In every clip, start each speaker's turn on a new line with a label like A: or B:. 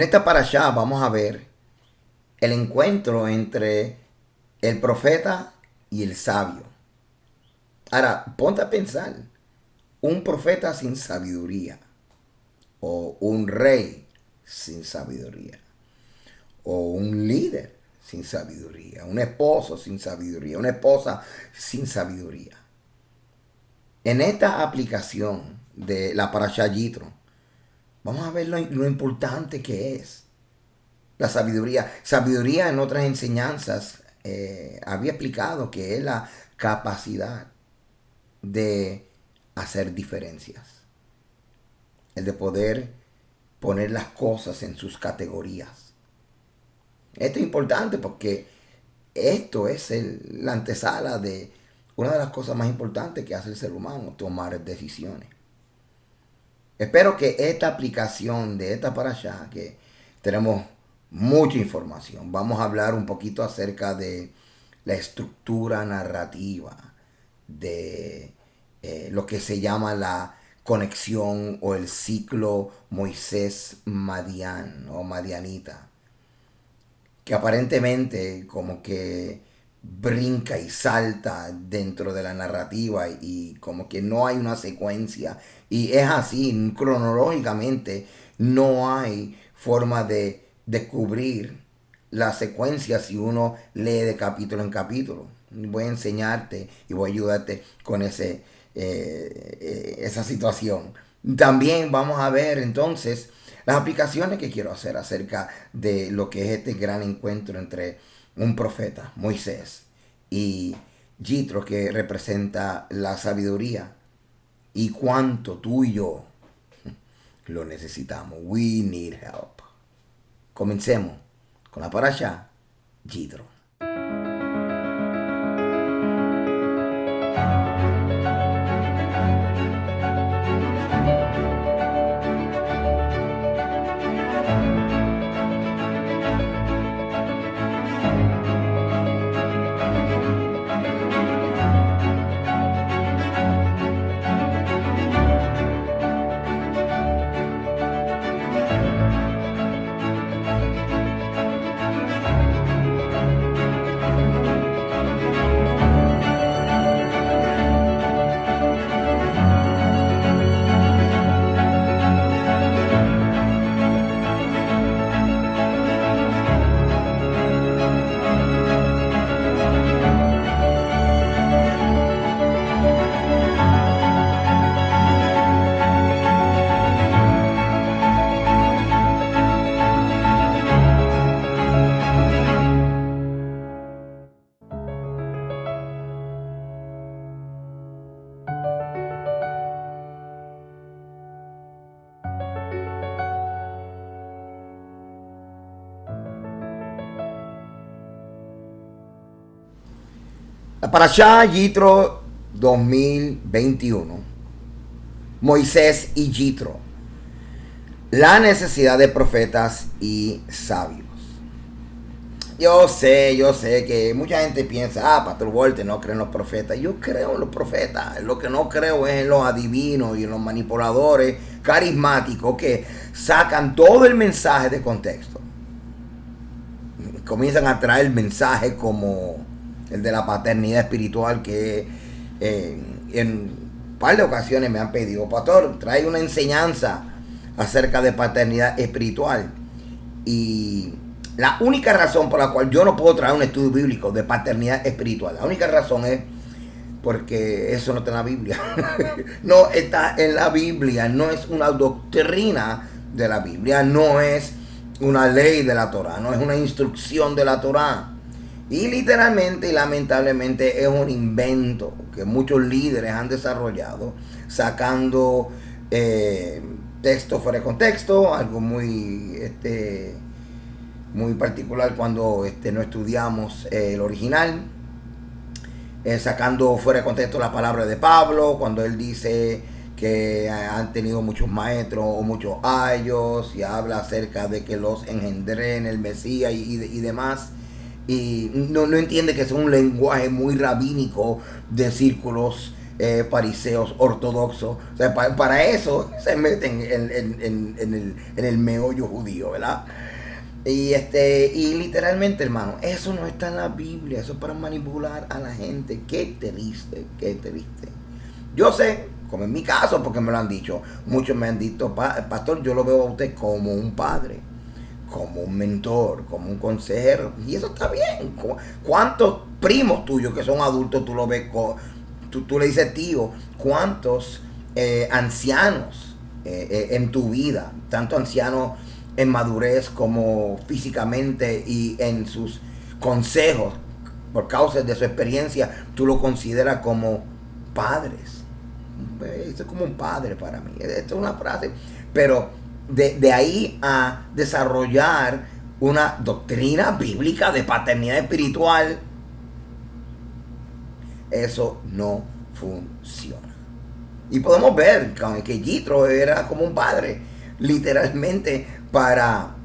A: esta parashá vamos a ver el encuentro entre el profeta y el sabio. Ahora, ponte a pensar, un profeta sin sabiduría, o un rey sin sabiduría, o un líder sin sabiduría, un esposo sin sabiduría, una esposa sin sabiduría. En esta aplicación de la parashá Yitro, vamos a ver lo importante que es la sabiduría. Sabiduría en otras enseñanzas había explicado que es la capacidad de hacer diferencias, el de poder poner las cosas en sus categorías. Esto es importante porque esto es la antesala de una de las cosas más importantes que hace el ser humano, tomar decisiones. Espero que esta aplicación de esta parashá, que tenemos mucha información, vamos a hablar un poquito acerca de la estructura narrativa, de lo que se llama la conexión o el ciclo Moisés-Madián o Madianita, que aparentemente como que brinca y salta dentro de la narrativa y como que no hay una secuencia. Y es así, cronológicamente no hay forma de descubrir la secuencia si uno lee de capítulo en capítulo. Voy a enseñarte y voy a ayudarte con esa situación. También vamos a ver entonces las aplicaciones que quiero hacer acerca de lo que es este gran encuentro entre un profeta, Moisés, y Yitro, que representa la sabiduría, y cuánto tú y yo lo necesitamos. We need help. Comencemos con la parasha Yitro. La parasha Yitro 2021. Moisés y Yitro. La necesidad de profetas y sabios. Yo sé que mucha gente piensa, Pastor Walter no cree en los profetas. Yo creo en los profetas. Lo que no creo es en los adivinos y en los manipuladores carismáticos que sacan todo el mensaje de contexto. Comienzan a traer mensajes como el de la paternidad espiritual, que en un par de ocasiones me han pedido, Pastor, trae una enseñanza acerca de paternidad espiritual. Y la única razón por la cual yo no puedo traer un estudio bíblico de paternidad espiritual, la única razón es porque eso no está en la Biblia. No está en la Biblia, no es una doctrina de la Biblia, no es una ley de la Torah, no es una instrucción de la Torah. Y literalmente y lamentablemente es un invento que muchos líderes han desarrollado, sacando texto fuera de contexto, algo muy muy particular cuando no estudiamos el original, sacando fuera de contexto la palabra de Pablo cuando él dice que han tenido muchos maestros o muchos ayos, y habla acerca de que los engendré en el Mesías y demás. Y no entiende que es un lenguaje muy rabínico de círculos fariseos ortodoxos. O sea, para eso se meten en el meollo judío, ¿verdad? Y literalmente, hermano, eso no está en la Biblia, eso es para manipular a la gente. Qué triste, qué triste. Yo sé, como en mi caso, porque me lo han dicho, muchos me han dicho, pastor, yo lo veo a usted como un padre, como un mentor, como un consejero, y eso está bien. ¿Cuántos primos tuyos que son adultos tú lo ves, tú le dices tío? ¿Cuántos ancianos en tu vida, tanto ancianos en madurez como físicamente y en sus consejos, por causa de su experiencia, tú lo consideras como padres? Esto es como un padre para mí. Esto es una frase. Pero de ahí a desarrollar una doctrina bíblica de paternidad espiritual, eso no funciona. Y podemos ver que Jethro era como un padre, literalmente, para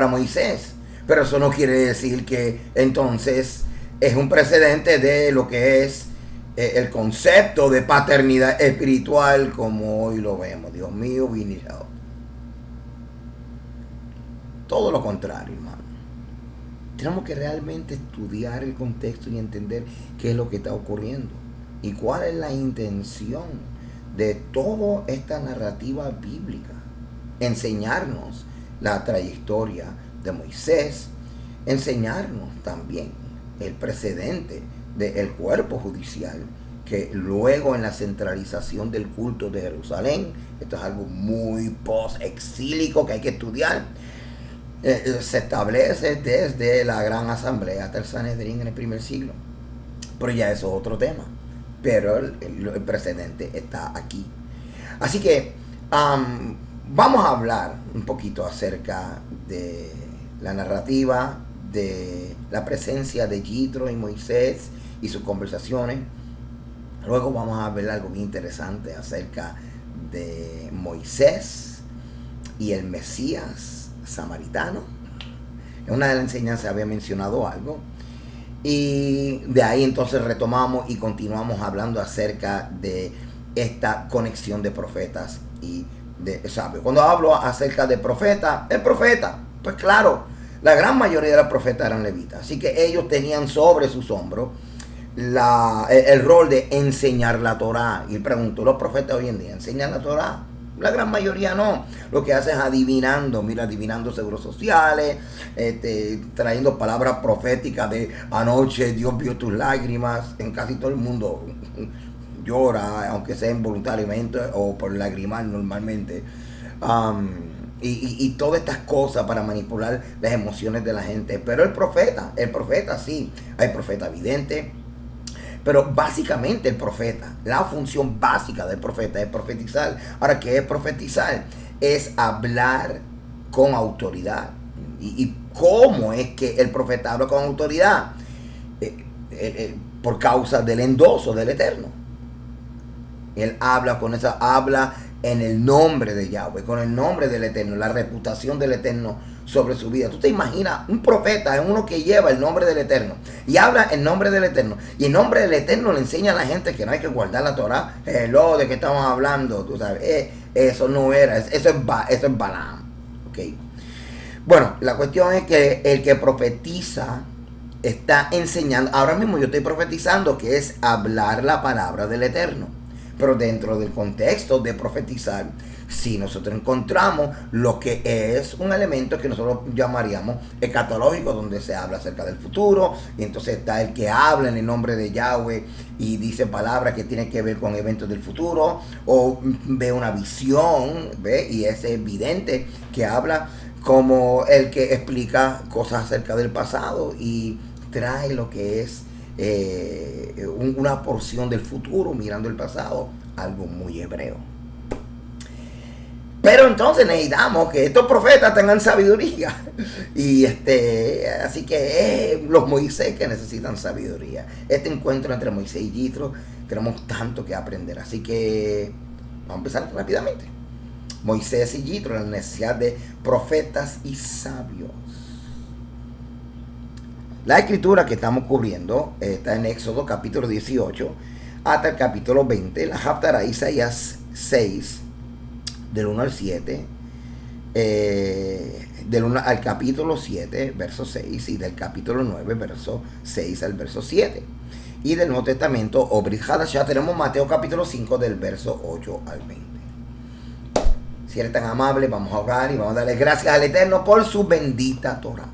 A: Moisés. Pero eso no quiere decir que entonces es un precedente de lo que es el concepto de paternidad espiritual como hoy lo vemos. Dios mío, we need help. Todo lo contrario, hermano. Tenemos que realmente estudiar el contexto y entender qué es lo que está ocurriendo y cuál es la intención de toda esta narrativa bíblica. Enseñarnos la trayectoria de Moisés, enseñarnos también el precedente del cuerpo judicial, que luego en la centralización del culto de Jerusalén, esto es algo muy post-exílico que hay que estudiar, se establece desde la Gran Asamblea hasta el Sanedrín en el primer siglo. Pero ya eso es otro tema. Pero el precedente está aquí. Así que vamos a hablar un poquito acerca de la narrativa, de la presencia de Jethro y Moisés y sus conversaciones. Luego vamos a ver algo bien interesante acerca de Moisés y el Mesías samaritano. En una de las enseñanzas había mencionado algo. Y de ahí entonces retomamos y continuamos hablando acerca de esta conexión de profetas y de sabios. Cuando hablo acerca de profeta, el profeta, pues claro, la gran mayoría de los profetas eran levitas. Así que ellos tenían sobre sus hombros el rol de enseñar la Torá. Y pregunto, ¿los profetas hoy en día enseñan la Torá? La gran mayoría no. Lo que hacen es adivinando seguros sociales, trayendo palabras proféticas de anoche Dios vio tus lágrimas. En casi todo el mundo llora, aunque sea involuntariamente o por lagrimar normalmente. Y todas estas cosas para manipular las emociones de la gente. Pero el profeta sí, hay profeta vidente. Pero básicamente el profeta, la función básica del profeta es profetizar. Ahora, ¿qué es profetizar? Es hablar con autoridad. ¿Y cómo es que el profeta habla con autoridad? Por causa del endoso del Eterno. Él habla en el nombre de Yahweh, con el nombre del Eterno, la reputación del Eterno sobre su vida. Tú te imaginas, un profeta es uno que lleva el nombre del Eterno y habla en nombre del Eterno, y en nombre del Eterno le enseña a la gente que no hay que guardar la Torah. ¿De qué estamos hablando? Tú sabes, eso no era, eso es Balaam. Okay. Bueno, la cuestión es que el que profetiza está enseñando. Ahora mismo yo estoy profetizando, que es hablar la palabra del Eterno. Pero dentro del contexto de profetizar, si nosotros encontramos lo que es un elemento que nosotros llamaríamos escatológico, donde se habla acerca del futuro, y entonces está el que habla en el nombre de Yahweh y dice palabras que tienen que ver con eventos del futuro, o ve una visión, ¿ve? Y es evidente que habla como el que explica cosas acerca del pasado y trae lo que es una porción del futuro mirando el pasado, algo muy hebreo. Pero entonces necesitamos que estos profetas tengan sabiduría. Y así que los Moisés que necesitan sabiduría. Este encuentro entre Moisés y Jethro, tenemos tanto que aprender. Así que vamos a empezar rápidamente. Moisés y Jethro, la necesidad de profetas y sabios. La escritura que estamos cubriendo está en Éxodo capítulo 18. hasta el capítulo 20, la Haftarah, Isaías 6, del 1 al 7, del 1 al capítulo 7, verso 6, y del capítulo 9, verso 6 al verso 7. Y del Nuevo Testamento, o Brit Hadashah, tenemos Mateo capítulo 5, del verso 8 al 20. Si eres tan amable, vamos a orar y vamos a darle gracias al Eterno por su bendita Torah.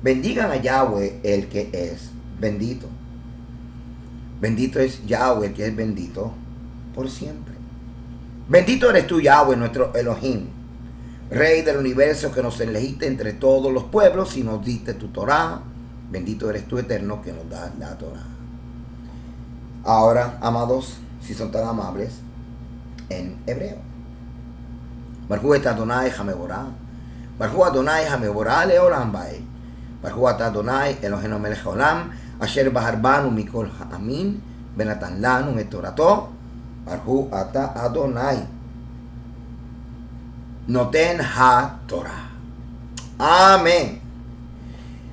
A: Bendigan a Yahweh, el que es bendito. Bendito es Yahweh, el que es bendito por siempre. Bendito eres tú, Yahweh, nuestro Elohim, Rey del universo, que nos elegiste entre todos los pueblos y nos diste tu Torah. Bendito eres tú, Eterno, que nos da la Torah. Ahora, amados, si son tan amables, en hebreo. Baruch et Adonai Hameborah. Baruch Adonai Hameborah leolam bae. Baruch Adonai Eloheinu melech haolam. Asher bahar banu mikol ha'amin. Benatan lanu et torato. Baruch ata Adonai Noten ha-Torah. Amén.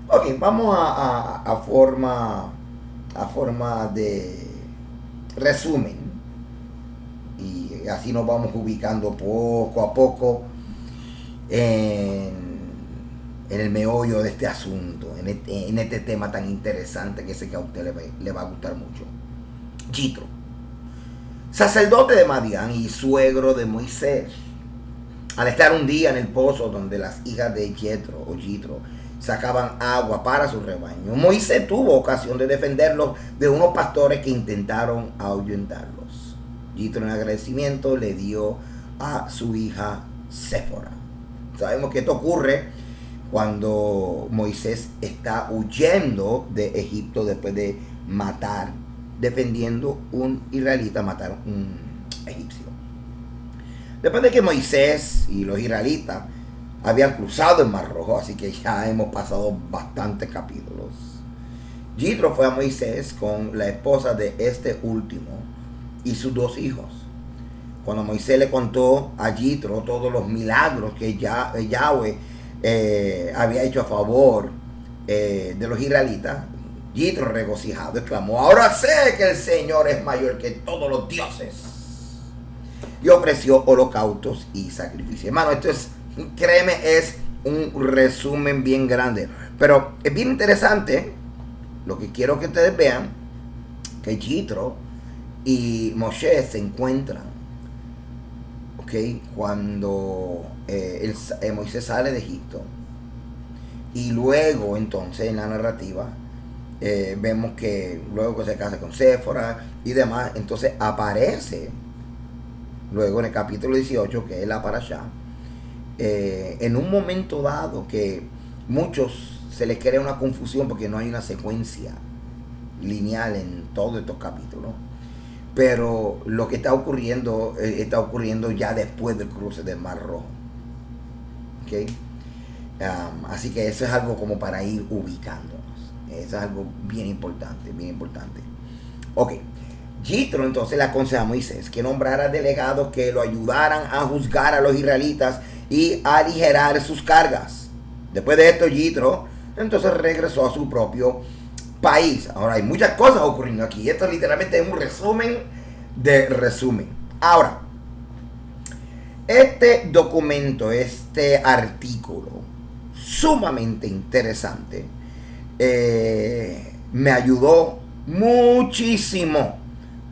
A: Ok, vamos a forma de resumen. Y así nos vamos ubicando poco a poco en el meollo de este asunto, en este tema tan interesante que sé que a usted le va a gustar mucho. Yitro, sacerdote de Madián y suegro de Moisés, al estar un día en el pozo donde las hijas de Yitro sacaban agua para su rebaño, Moisés tuvo ocasión de defenderlos de unos pastores que intentaron ahuyentarlos. Yitro, en agradecimiento, le dio a su hija Séfora. Sabemos que esto ocurre cuando Moisés está huyendo de Egipto después de matar, defendiendo un israelita, matar un egipcio. Después de que Moisés y los israelitas habían cruzado el Mar Rojo, así que ya hemos pasado bastantes capítulos, Yitro fue a Moisés con la esposa de este último y sus dos hijos. Cuando Moisés le contó a Yitro todos los milagros que Yahweh había hecho a favor de los israelitas, Yitro, regocijado, exclamó: ahora sé que el Señor es mayor que todos los dioses. Y ofreció holocaustos y sacrificios. Hermano, esto es, créeme, es un resumen bien grande. Pero es bien interesante. Lo que quiero que ustedes vean, que Yitro y Moshe se encuentran, ¿ok? Cuando Moisés sale de Egipto. Y luego, entonces, en la narrativa, vemos que luego que se casa con Séfora y demás, entonces aparece luego en el capítulo 18, que es la Parashá, en un momento dado que muchos se les crea una confusión porque no hay una secuencia lineal en todos estos capítulos, pero lo que está ocurriendo ya después del cruce del Mar Rojo, ¿okay? Así que eso es algo como para ir ubicándonos. Eso es algo bien importante, bien importante. Ok. Yitro entonces le aconseja a Moisés que nombrara delegados que lo ayudaran a juzgar a los israelitas y a aligerar sus cargas. Después de esto, Yitro entonces regresó a su propio país. Ahora, hay muchas cosas ocurriendo aquí. Esto literalmente es un resumen de resumen. Ahora, este documento, este artículo sumamente interesante, me ayudó muchísimo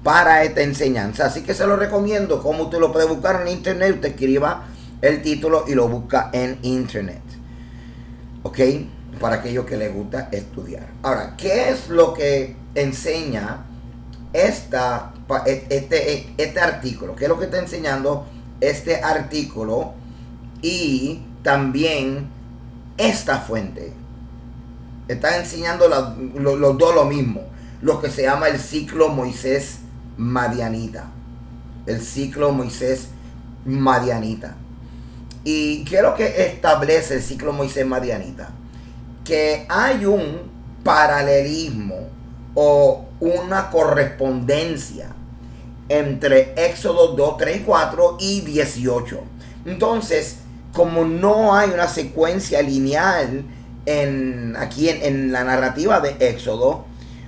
A: para esta enseñanza, así que se lo recomiendo. Como usted lo puede buscar en internet, usted escriba el título y lo busca en internet, ok, para aquellos que les gusta estudiar. Ahora, ¿qué es lo que enseña este artículo? ¿Qué es lo que está enseñando este artículo? Y también esta fuente está enseñando los dos lo mismo, lo que se llama el ciclo Moisés Madianita. El ciclo Moisés Madianita. ¿Y qué es lo que establece el ciclo Moisés Madianita? Que hay un paralelismo o una correspondencia entre Éxodo 2, 3 y 4 y 18. Entonces, como no hay una secuencia lineal aquí en la narrativa de Éxodo,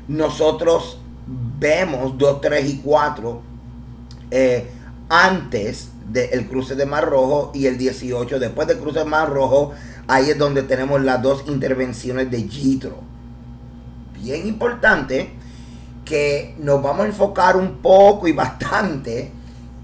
A: nosotros vemos 2, 3 y 4 antes del cruce de Mar Rojo, y el 18 después del cruce de Mar Rojo. Ahí es donde tenemos las dos intervenciones de Jitro. Bien importante que nos vamos a enfocar un poco y bastante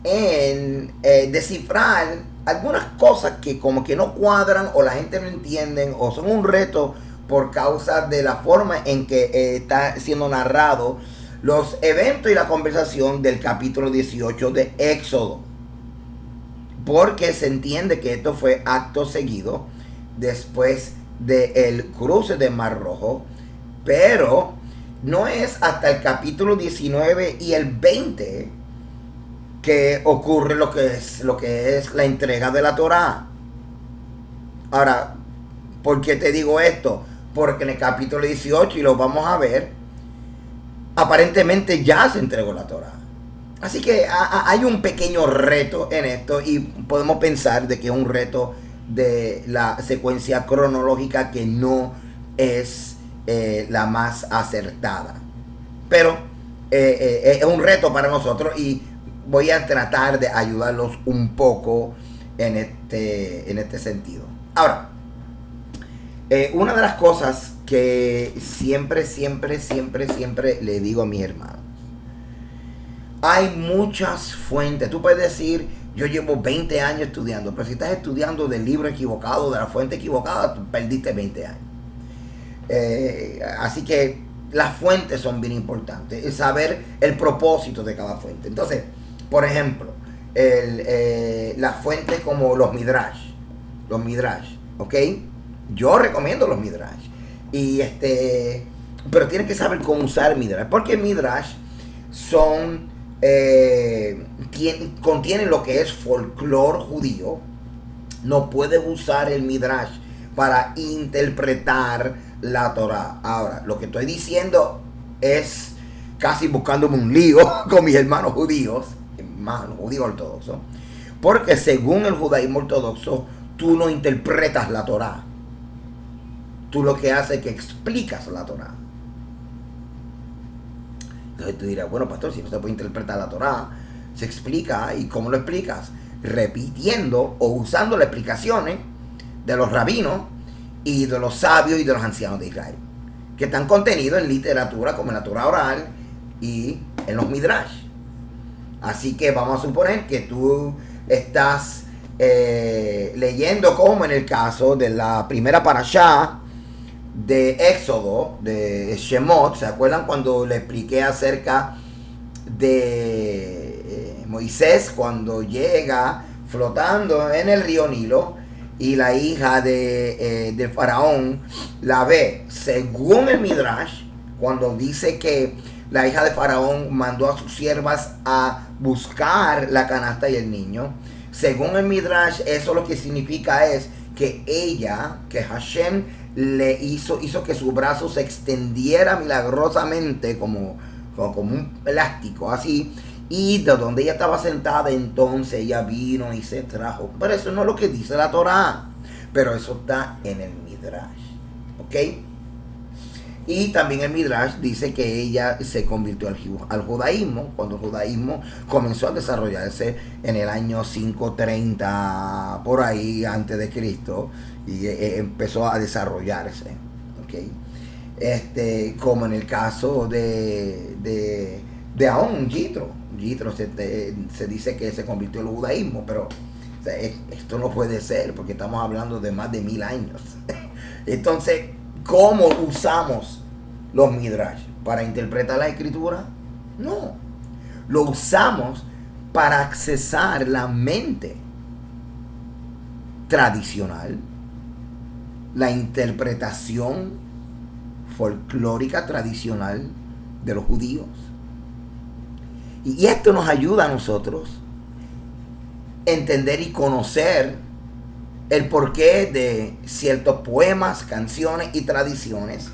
A: en descifrar algunas cosas que como que no cuadran, o la gente no entiende, o son un reto por causa de la forma en que está siendo narrado los eventos y la conversación del capítulo 18 de Éxodo, porque se entiende que esto fue acto seguido después del cruce de Mar Rojo, pero no es hasta el capítulo 19 y el 20 que ocurre lo que es la entrega de la Torá. Ahora, ¿por qué te digo esto? Porque en el capítulo 18, y lo vamos a ver, aparentemente ya se entregó la Torá. Así que hay un pequeño reto en esto, y podemos pensar de que es un reto de la secuencia cronológica que no es la más acertada. Pero es un reto para nosotros, y voy a tratar de ayudarlos un poco en este sentido. Ahora, una de las cosas que siempre le digo a mis hermanos: hay muchas fuentes. Tú puedes decir, yo llevo 20 años estudiando, pero si estás estudiando del libro equivocado, de la fuente equivocada, tú perdiste 20 años. Así que las fuentes son bien importantes, es saber el propósito de cada fuente. Entonces, por ejemplo, las fuentes como los Midrash, ¿ok? Yo recomiendo los Midrash, pero tienes que saber cómo usar Midrash, porque Midrash contienen lo que es folclore judío. No puedes usar el Midrash para interpretar la Torah. Ahora, lo que estoy diciendo es casi buscándome un lío con mis hermanos judíos ortodoxos, porque según el judaísmo ortodoxo, tú no interpretas la Torah. Tú lo que haces es que explicas la Torah. Entonces tú dirás, bueno, pastor, si no se puede interpretar la Torah, se explica. ¿Y cómo lo explicas? Repitiendo o usando las explicaciones de los rabinos y de los sabios y de los ancianos de Israel, que están contenidos en literatura como en la Torah oral y en los Midrash. Así que vamos a suponer que tú estás leyendo, como en el caso de la primera parashá de Éxodo, de Shemot. ¿Se acuerdan cuando le expliqué acerca de Moisés cuando llega flotando en el río Nilo y la hija de Faraón la ve? Según el Midrash, cuando dice que la hija de Faraón mandó a sus siervas a buscar la canasta y el niño, según el Midrash, eso lo que significa es que que Hashem le hizo que su brazo se extendiera milagrosamente como un elástico, así, y de donde ella estaba sentada, entonces ella vino y se trajo. Pero eso no es lo que dice la Torah, pero eso está en el Midrash, ¿ok? Y también el Midrash dice que ella se convirtió al judaísmo cuando el judaísmo comenzó a desarrollarse en el año 530, por ahí, antes de Cristo, y empezó a desarrollarse, ¿ok? Como en el caso de Aún Jitro. Se dice que se convirtió al judaísmo, pero o sea, esto no puede ser, porque estamos hablando de más de 1000 años. Entonces, ¿cómo usamos los Midrash? ¿Para interpretar la escritura? No. Lo usamos para accesar la mente tradicional, la interpretación folclórica tradicional de los judíos. Y esto nos ayuda a nosotros a entender y conocer el porqué de ciertos poemas, canciones y tradiciones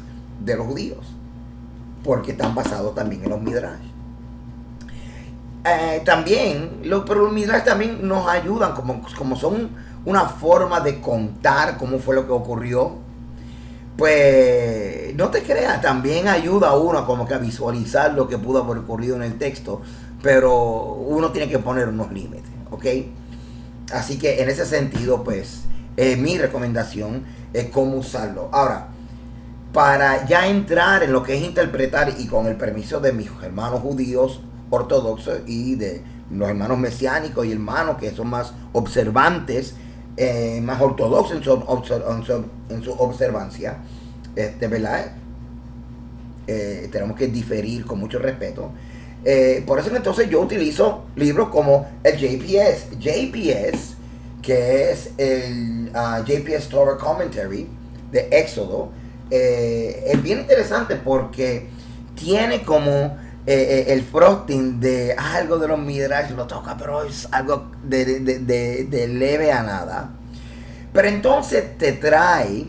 A: de los judíos, porque están basados también en los Midrash. Pero los Midrash también nos ayudan, como son una forma de contar cómo fue lo que ocurrió, pues no te creas, también ayuda a uno como que a visualizar lo que pudo haber ocurrido en el texto, pero uno tiene que poner unos límites, ¿ok? Así que en ese sentido, pues, mi recomendación es cómo usarlo. Ahora, para ya entrar en lo que es interpretar y con el permiso de mis hermanos judíos ortodoxos y de los hermanos mesiánicos y hermanos que son más observantes, más ortodoxos en su observancia, ¿verdad? Tenemos que diferir con mucho respeto. Por eso entonces yo utilizo libros como el JPS, que es el JPS Torah Commentary de Éxodo. Es bien interesante porque tiene como el frosting de algo de los Midrash, lo toca, pero es algo de leve a nada. Pero entonces te trae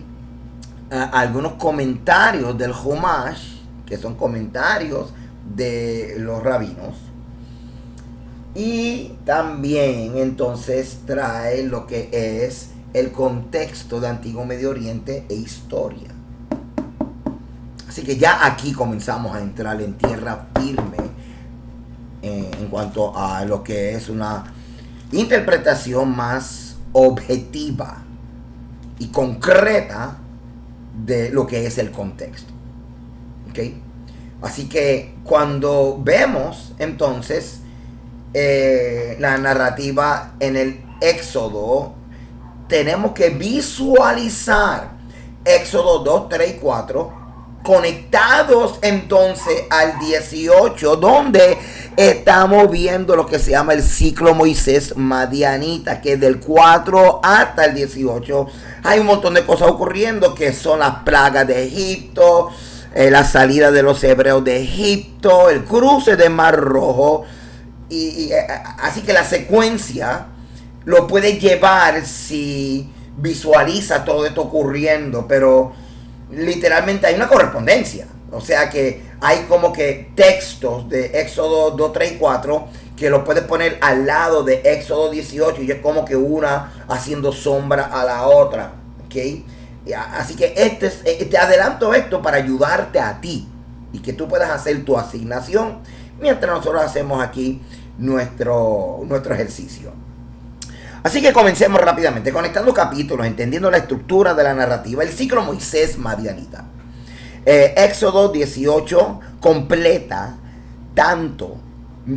A: algunos comentarios del Humash, que son comentarios de los rabinos. Y también entonces trae lo que es el contexto de Antiguo Medio Oriente e historia. Así que ya aquí comenzamos a entrar en tierra firme en cuanto a lo que es una interpretación más objetiva y concreta de lo que es el contexto. ¿Ok? Así que cuando vemos entonces la narrativa en el Éxodo, tenemos que visualizar Éxodo 2, 3 y 4 conectados entonces al 18, donde estamos viendo lo que se llama el ciclo Moisés Madianita, que del 4 hasta el 18 hay un montón de cosas ocurriendo, que son las plagas de Egipto, la salida de los hebreos de Egipto, el cruce del Mar Rojo, así que la secuencia lo puede llevar si visualiza todo esto ocurriendo, pero literalmente hay una correspondencia. O sea que hay como que textos de Éxodo 2, 3 y 4 que lo puedes poner al lado de Éxodo 18 y es como que una haciendo sombra a la otra. ¿Okay? Así que te adelanto esto para ayudarte a ti y que tú puedas hacer tu asignación mientras nosotros hacemos aquí nuestro ejercicio. Así que comencemos rápidamente, conectando capítulos, entendiendo la estructura de la narrativa, el ciclo Moisés Madianita. Éxodo 18 completa tanto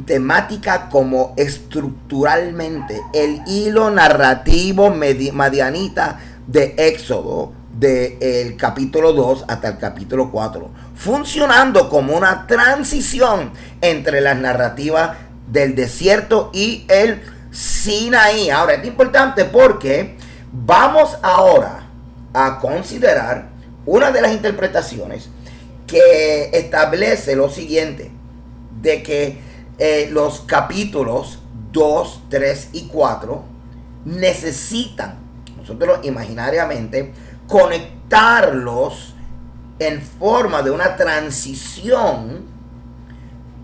A: temática como estructuralmente el hilo narrativo madianita de Éxodo, del capítulo 2 hasta el capítulo 4, funcionando como una transición entre las narrativas del desierto y el Sinaí. Ahora es importante porque vamos ahora a considerar una de las interpretaciones que establece lo siguiente, de que los capítulos 2, 3 y 4 necesitan, nosotros imaginariamente, conectarlos en forma de una transición,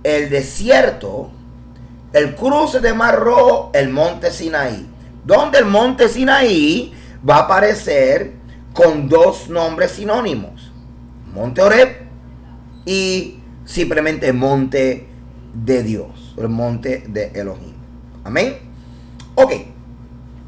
A: el desierto, el cruce de Mar Rojo, el monte Sinaí, donde el monte Sinaí va a aparecer con dos nombres sinónimos, monte Horeb y simplemente monte de Dios, el monte de Elohim. Amén. Ok,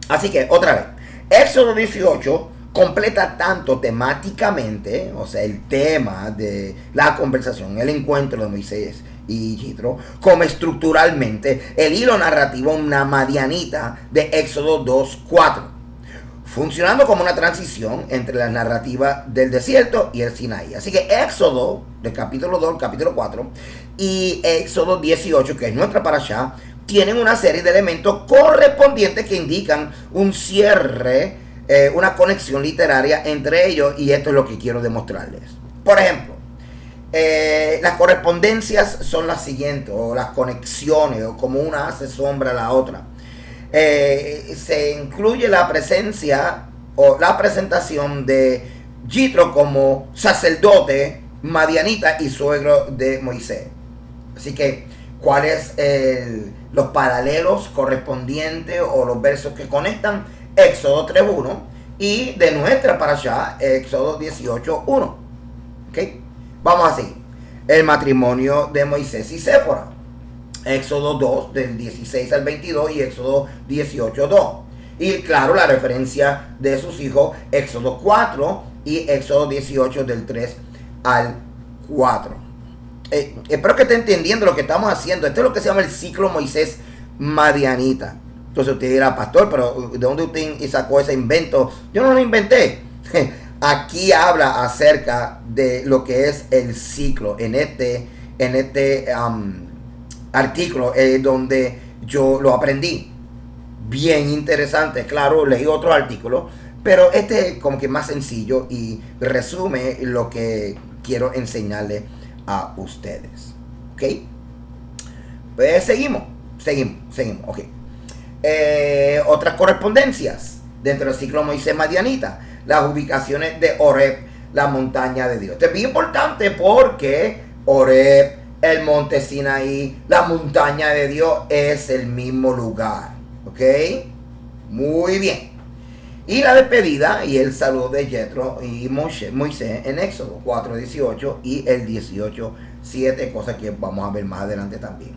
A: así que otra vez, Éxodo 18 completa tanto temáticamente, o sea, el tema de la conversación, el encuentro de Moisés y Yitro, como estructuralmente el hilo narrativo, una madianita de Éxodo 2:4, funcionando como una transición entre la narrativa del desierto y el Sinaí. Así que Éxodo, del capítulo 2 al capítulo 4, y Éxodo 18, que es nuestra parashá, tienen una serie de elementos correspondientes que indican un cierre, una conexión literaria entre ellos, y esto es lo que quiero demostrarles. Por ejemplo, las correspondencias son las siguientes, o las conexiones, o como una hace sombra a la otra. Se incluye la presencia o la presentación de Yitro como sacerdote madianita y suegro de Moisés. Así que, ¿cuáles los paralelos correspondientes o los versos que conectan? Éxodo 3:1, y de nuestra parashá, Éxodo 18:1. ¿Ok? Vamos a seguir. El matrimonio de Moisés y Séfora, Éxodo 2 del 16 al 22 y Éxodo 18:2. Y claro, la referencia de sus hijos, Éxodo 4 y Éxodo 18 del 3 al 4. Espero que esté entendiendo lo que estamos haciendo. Esto es lo que se llama el ciclo Moisés Madianita. Entonces usted dirá, pastor, pero ¿de dónde usted sacó ese invento? Yo no lo inventé. Aquí habla acerca de lo que es el ciclo. En este artículo donde yo lo aprendí. Bien interesante. Claro, leí otro artículo, pero este es como que más sencillo y resume lo que quiero enseñarle a ustedes. ¿Ok? Pues seguimos. Ok. Otras correspondencias dentro del ciclo Moisés Madianita. Las ubicaciones de Horeb, la montaña de Dios. Esto es bien importante porque Horeb, el monte Sinaí, la montaña de Dios es el mismo lugar. ¿Ok? Muy bien. Y la despedida y el saludo de Jethro y Moisés en Éxodo 4:18 y el 18:7, cosa que vamos a ver más adelante también.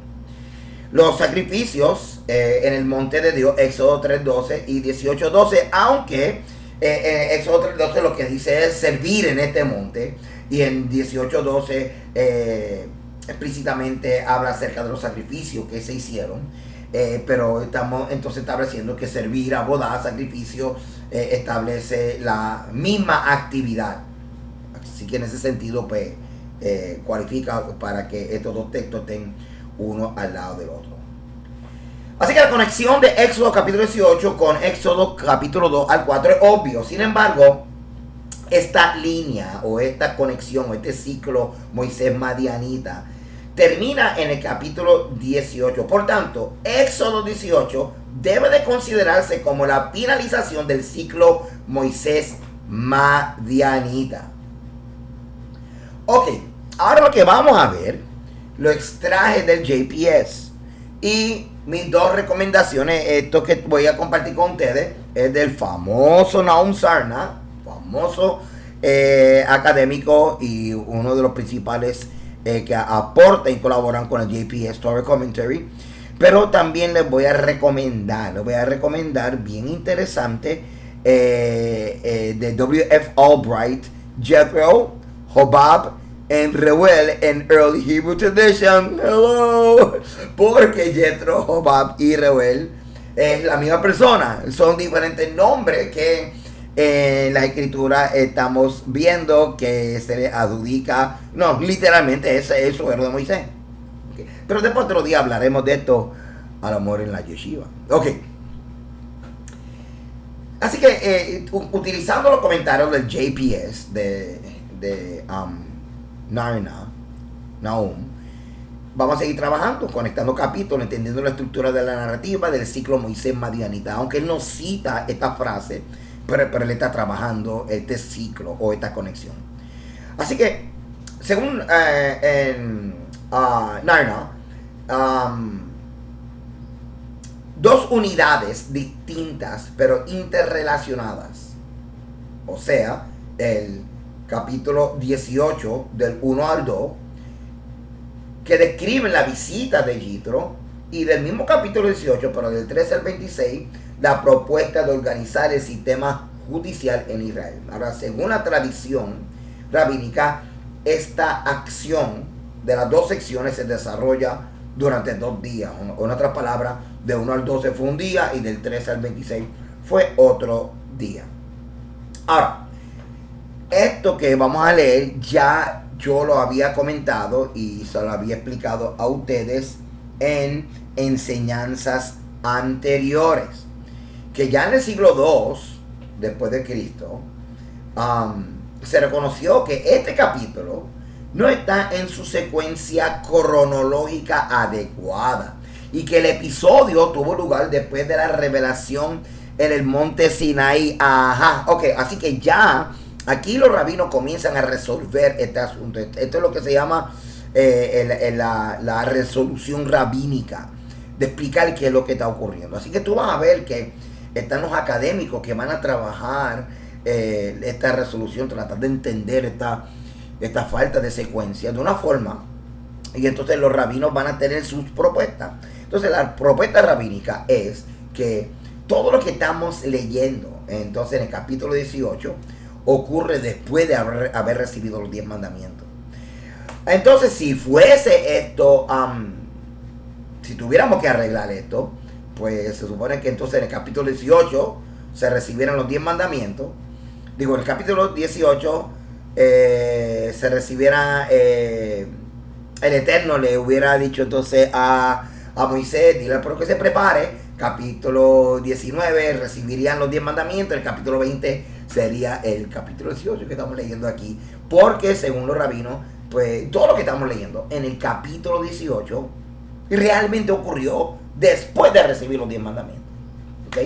A: Los sacrificios en el monte de Dios, Éxodo 3:12 y 18:12, aunque Éxodo 3:12 lo que dice es servir en este monte, y en 18:12 explícitamente habla acerca de los sacrificios que se hicieron, pero estamos entonces estableciendo que servir, abodá, sacrificio, establece la misma actividad. Así que en ese sentido pues cualifica para que estos dos textos estén uno al lado del otro. Así que la conexión de Éxodo capítulo 18 con Éxodo capítulo 2 al 4 es obvio. Sin embargo, esta línea o esta conexión o este ciclo Moisés Madianita termina en el capítulo 18. Por tanto, Éxodo 18 debe de considerarse como la finalización del ciclo Moisés Madianita. Ok, ahora lo que vamos a ver lo extraje del JPS. Y mis dos recomendaciones, esto que voy a compartir con ustedes, es del famoso Nahum Sarna, famoso académico y uno de los principales que aporta y colaboran con el JPS Story Commentary. Pero también les voy a recomendar bien interesante, de W.F. Albright, Jethro, Hobab and Reuel en Early Hebrew Tradition. Hello. Porque Jethro, Hobab y Reuel es la misma persona. Son diferentes nombres que en la escritura estamos viendo que se le adjudica. No, literalmente ese es el suegro de Moisés. Okay. Pero después otro día hablaremos de esto, a lo mejor en la yeshiva. Ok. Así que utilizando los comentarios del JPS de Nahum, vamos a seguir trabajando, conectando capítulos, entendiendo la estructura de la narrativa del ciclo Moisés Madianita. Aunque él no cita esta frase, pero él está trabajando este ciclo o esta conexión. Así que, según Narna, dos unidades distintas pero interrelacionadas, o sea, el capítulo 18 del 1 al 2, que describen la visita de Jethro, y del mismo capítulo 18, pero del 13 al 26, la propuesta de organizar el sistema judicial en Israel. Ahora, según la tradición rabínica, esta acción de las dos secciones se desarrolla durante 2 días. En otras palabras, de 1 al 12 fue un día y del 13 al 26 fue otro día. Ahora, esto que vamos a leer ya yo lo había comentado y se lo había explicado a ustedes en enseñanzas anteriores, que ya en el siglo II después de Cristo se reconoció que este capítulo no está en su secuencia cronológica adecuada y que el episodio tuvo lugar después de la revelación en el monte Sinaí. Ajá, ok, así que ya aquí los rabinos comienzan a resolver este asunto. Esto es lo que se llama la resolución rabínica, de explicar qué es lo que está ocurriendo. Así que tú vas a ver que están los académicos que van a trabajar esta resolución, tratar de entender esta falta de secuencia de una forma, y entonces los rabinos van a tener sus propuestas. Entonces la propuesta rabínica es que todo lo que estamos leyendo entonces en el capítulo 18 ocurre después de haber recibido los 10 mandamientos. Entonces, si fuese esto, si tuviéramos que arreglar esto, pues se supone que entonces en el capítulo 18 se recibieran los 10 mandamientos. Digo, en el capítulo 18 se recibiera, el Eterno le hubiera dicho entonces a Moisés, dile al pueblo que se prepare. Capítulo 19 recibirían los 10 mandamientos. El capítulo 20 sería el capítulo 18 que estamos leyendo aquí. Porque según los rabinos, pues todo lo que estamos leyendo en el capítulo 18 realmente ocurrió después de recibir los 10 mandamientos. ¿Ok?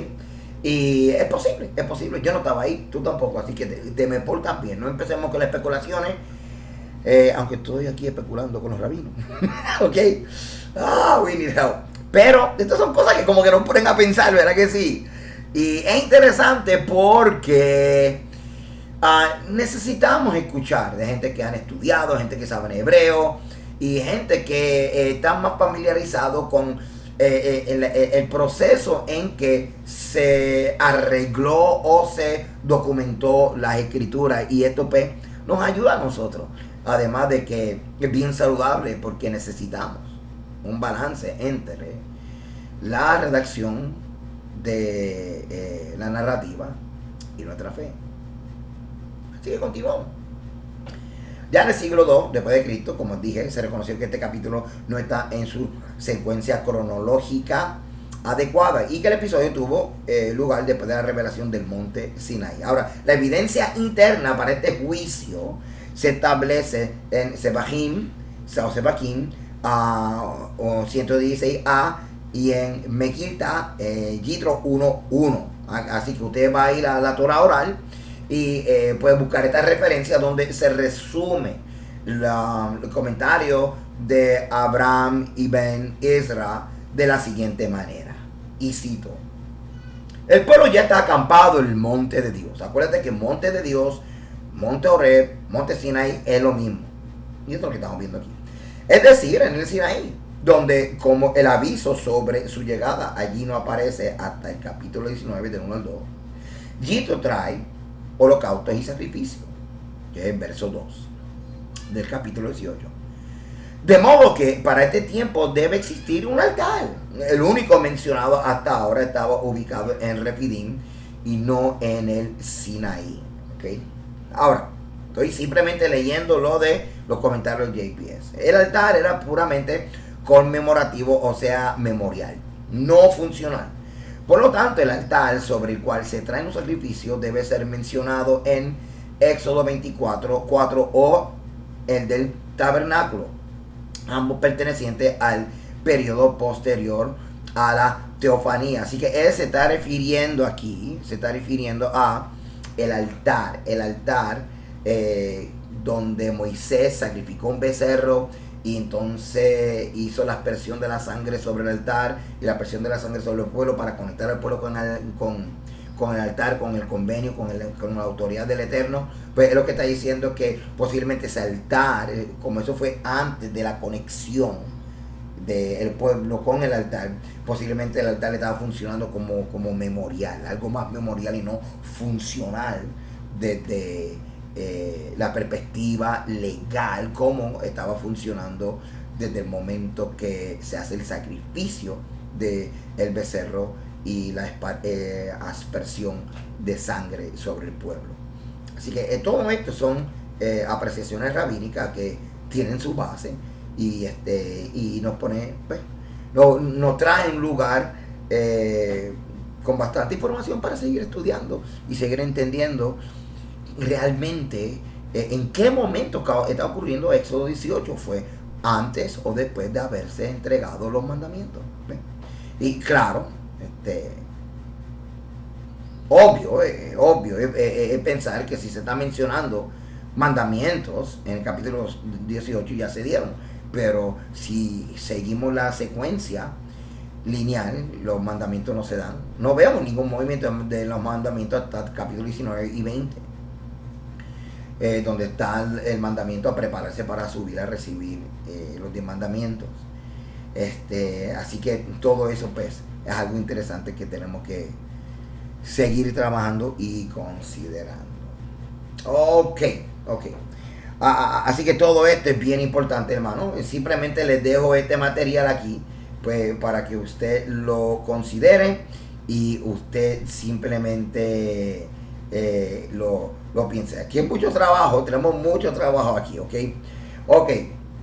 A: Y es posible. Yo no estaba ahí, tú tampoco. Así que te me portas bien. No empecemos con las especulaciones. Aunque estoy aquí especulando con los rabinos. ¿Ok? We need help. Pero estas son cosas que como que nos ponen a pensar, ¿verdad que sí? Y es interesante porque necesitamos escuchar de gente que han estudiado, gente que sabe hebreo y gente que están más familiarizados con el proceso en que se arregló o se documentó las escrituras, y esto pues nos ayuda a nosotros. Además de que es bien saludable porque necesitamos un balance entre la redacción de la narrativa y nuestra fe. Así que continuamos. Ya en el siglo II después de Cristo, como dije, se reconoció que este capítulo no está en su secuencia cronológica adecuada y que el episodio tuvo lugar después de la revelación del monte Sinaí. Ahora, la evidencia interna para este juicio se establece en Sebakim, o 116a, y en Mekilta, Yitro 1.1. Así que usted va a ir a la Torah oral y puede buscar esta referencia donde se resume el comentario de Abraham ibn Ezra de la siguiente manera. Y cito: el pueblo ya está acampado en el monte de Dios. Acuérdate que monte de Dios, monte Horeb, monte Sinaí es lo mismo. Y esto es lo que estamos viendo aquí. Es decir, en el Sinaí, donde como el aviso sobre su llegada allí no aparece hasta el capítulo 19 del 1 al 2. Yitro trae holocaustos y sacrificios, que es el verso 2 del capítulo 18. De modo que para este tiempo debe existir un altar. El único mencionado hasta ahora estaba ubicado en Refidim y no en el Sinaí. ¿Okay? Ahora, estoy simplemente leyendo lo de los comentarios de JPS. El altar era puramente conmemorativo, o sea, memorial, no funcional. Por lo tanto, el altar sobre el cual se traen los sacrificios debe ser mencionado en Éxodo 24:4 o el del tabernáculo, ambos pertenecientes al periodo posterior a la teofanía. Así que él se está refiriendo aquí, se está refiriendo a el altar donde Moisés sacrificó un becerro y entonces hizo la aspersión de la sangre sobre el altar y la aspersión de la sangre sobre el pueblo para conectar al pueblo con el altar, con el convenio, con la autoridad del Eterno. Pues es lo que está diciendo, que posiblemente ese altar, como eso fue antes de la conexión del pueblo con el altar, posiblemente el altar estaba funcionando como memorial, algo más memorial y no funcional desde la perspectiva legal, como estaba funcionando desde el momento que se hace el sacrificio del becerro y la aspersión de sangre sobre el pueblo. Así que todo esto son apreciaciones rabínicas que tienen su base y nos pone, pues, nos traen lugar con bastante información para seguir estudiando y seguir entendiendo realmente en qué momento está ocurriendo Éxodo 18. ¿Fue antes o después de haberse entregado los mandamientos? ¿Ven? Y claro, obvio es pensar que si se está mencionando mandamientos en el capítulo 18 ya se dieron, pero si seguimos la secuencia lineal, los mandamientos no se dan. No vemos ningún movimiento de los mandamientos hasta el capítulo 19 y 20, donde está el mandamiento a prepararse para subir a recibir los 10 mandamientos. Así que todo eso pues es algo interesante que tenemos que seguir trabajando y considerando. Ok. Así que todo esto es bien importante, hermano. Simplemente les dejo este material aquí, pues, para que usted lo considere y usted simplemente lo piense. Aquí hay mucho trabajo, tenemos mucho trabajo aquí, ok.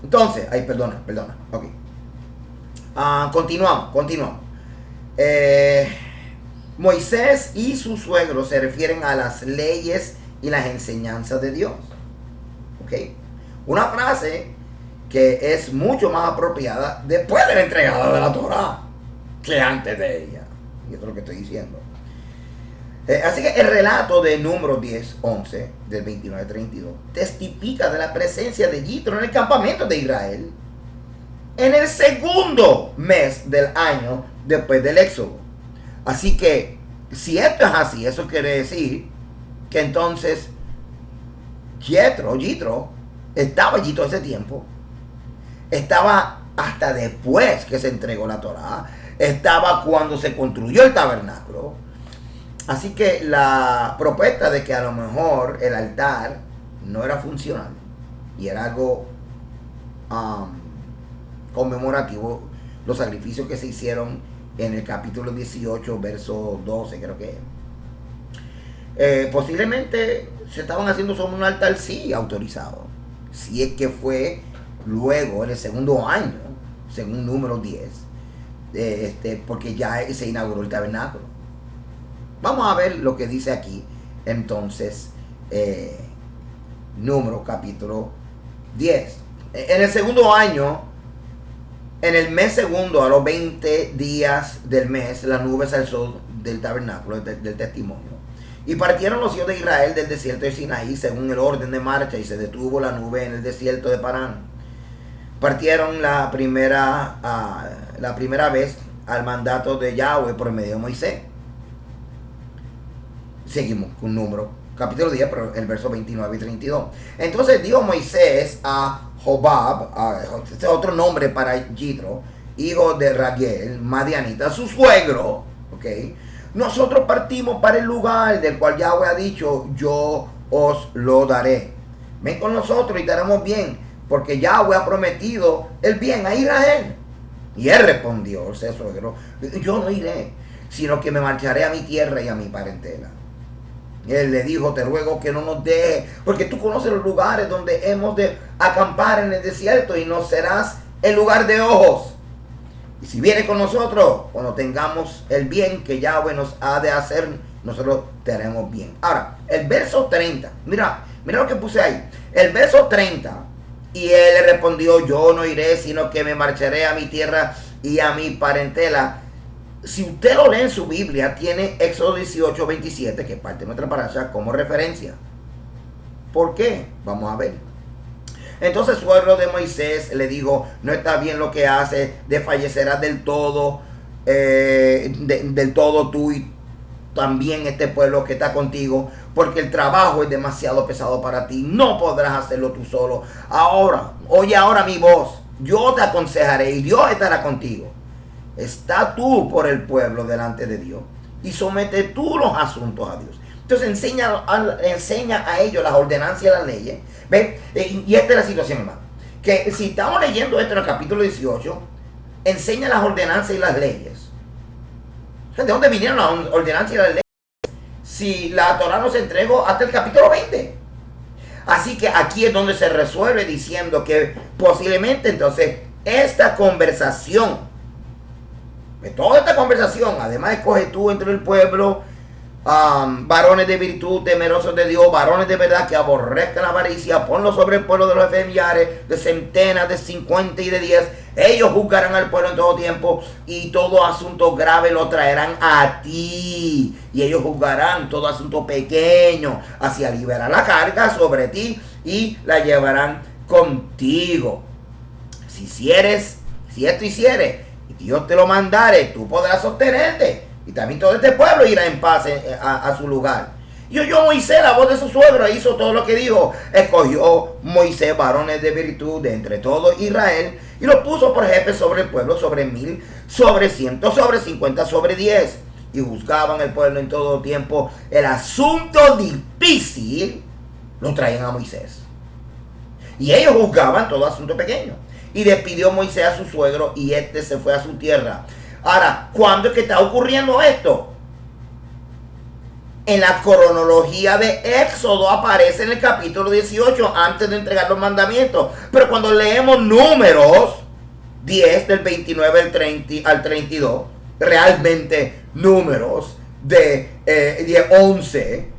A: Entonces, perdona, ok. Continuamos. Moisés y su suegro se refieren a las leyes y las enseñanzas de Dios. Una frase que es mucho más apropiada después de la entregada de la Torá que antes de ella. Y esto es lo que estoy diciendo. Así que el relato de Números 10, 11, del 29 al 32, testifica de la presencia de Yitro en el campamento de Israel en el segundo mes del año después del Éxodo. Así que, si esto es así, eso quiere decir que entonces Yitro estaba allí todo ese tiempo, estaba hasta después que se entregó la Torá, estaba cuando se construyó el tabernáculo. Así que la propuesta de que a lo mejor el altar no era funcional y era algo conmemorativo, los sacrificios que se hicieron en el capítulo 18, verso 12, creo que posiblemente se estaban haciendo sobre un altar, sí, autorizado. Si es que fue luego, en el segundo año, según Número 10, porque ya se inauguró el tabernáculo. Vamos a ver lo que dice aquí, entonces, Número capítulo 10. En el segundo año, en el mes segundo, a los 20 días del mes, la nube se alzó del tabernáculo, del testimonio. Y partieron los hijos de Israel del desierto de Sinaí según el orden de marcha, y se detuvo la nube en el desierto de Parán. Partieron la primera vez al mandato de Yahweh por medio de Moisés. Seguimos con Número capítulo 10, pero el verso 29 y 32. Entonces dijo Moisés a Jobab, este es otro nombre para Yitro, hijo de Raguel, Madianita, su suegro, nosotros partimos para el lugar del cual Yahweh ha dicho, yo os lo daré. Ven con nosotros y te haremos bien, porque Yahweh ha prometido el bien a Israel. Y él respondió, ese suegro, yo no iré, sino que me marcharé a mi tierra y a mi parentela. Él le dijo, te ruego que no nos dejes, porque tú conoces los lugares donde hemos de acampar en el desierto y nos serás el lugar de ojos. Y si vienes con nosotros, cuando tengamos el bien que Yahweh nos ha de hacer, nosotros te haremos bien. Ahora, el verso 30, mira lo que puse ahí. El verso 30, y él le respondió, yo no iré, sino que me marcharé a mi tierra y a mi parentela. Si usted lo lee en su Biblia, tiene Éxodo 18, 27, que es parte de nuestra parasha, como referencia. ¿Por qué? Vamos a ver. Entonces el suegro de Moisés le dijo, no está bien lo que hace, desfallecerás del todo tú y también este pueblo que está contigo, porque el trabajo es demasiado pesado para ti, no podrás hacerlo tú solo. Oye ahora mi voz, yo te aconsejaré y Dios estará contigo. Está tú por el pueblo delante de Dios y somete tú los asuntos a Dios. Entonces enseña a ellos las ordenanzas y las leyes. ¿Ven? Y esta es la situación, hermano. Que si estamos leyendo esto en el capítulo 18, enseña las ordenanzas y las leyes. ¿De dónde vinieron las ordenanzas y las leyes? Si la Torá nos entregó hasta el capítulo 20. Así que aquí es donde se resuelve diciendo que posiblemente entonces esta conversación, de toda esta conversación, además escoge tú entre el pueblo varones de virtud, temerosos de Dios, varones de verdad que aborrezcan la avaricia, ponlo sobre el pueblo de los millares, de centenas, de 50 y de 10. Ellos juzgarán al pueblo en todo tiempo y todo asunto grave lo traerán a ti. Y ellos juzgarán todo asunto pequeño, así aliviarán la carga sobre ti y la llevarán contigo. Si esto hicieres, y Dios te lo mandare, tú podrás sostenerte. Y también todo este pueblo irá en paz a su lugar. Y oyó Moisés la voz de su suegro e hizo todo lo que dijo. Escogió Moisés varones de virtud de entre todo Israel y los puso por jefes sobre el pueblo, sobre 1000, sobre 100, sobre 50, sobre 10. Y juzgaban el pueblo en todo tiempo. El asunto difícil lo traían a Moisés. Y ellos juzgaban todo asunto pequeño. Y despidió Moisés a su suegro y este se fue a su tierra. Ahora, ¿cuándo es que está ocurriendo esto? En la cronología de Éxodo aparece en el capítulo 18 antes de entregar los mandamientos. Pero cuando leemos Números 10 del 29 al 32, realmente Números de 11,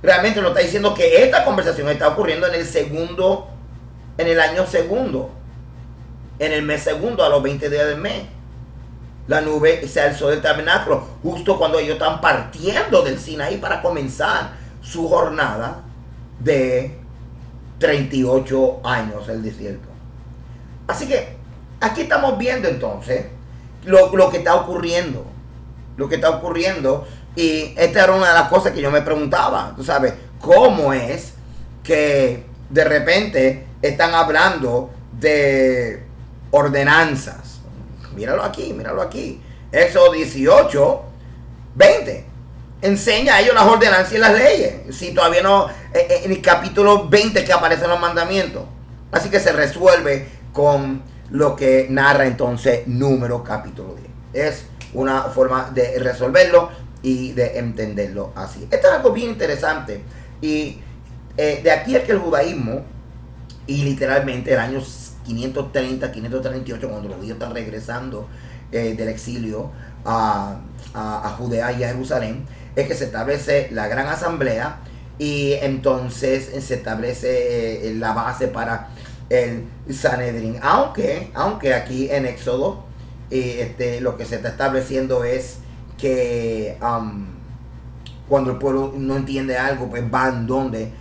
A: realmente nos está diciendo que esta conversación está ocurriendo en el año segundo, en el mes segundo, a los 20 días del mes. La nube se alzó del tabernáculo justo cuando ellos están partiendo del Sinaí para comenzar su jornada de 38 años el desierto. Así que aquí estamos viendo entonces lo que está ocurriendo. Lo que está ocurriendo. Y esta era una de las cosas que yo me preguntaba. Tú sabes, ¿cómo es que de repente están hablando de ordenanzas? Míralo aquí. Éxodo 18, 20. Enseña a ellos las ordenanzas y las leyes. Si todavía no, en el capítulo 20 que aparecen los mandamientos. Así que se resuelve con lo que narra entonces Números capítulo 10. Es una forma de resolverlo y de entenderlo así. Esto es algo bien interesante. Y de aquí es que el judaísmo, y literalmente el año 530, 538, cuando los judíos están regresando del exilio a Judea y a Jerusalén, es que se establece la gran asamblea y entonces se establece la base para el Sanedrín. Aunque aquí en Éxodo lo que se está estableciendo es que cuando el pueblo no entiende algo, pues van donde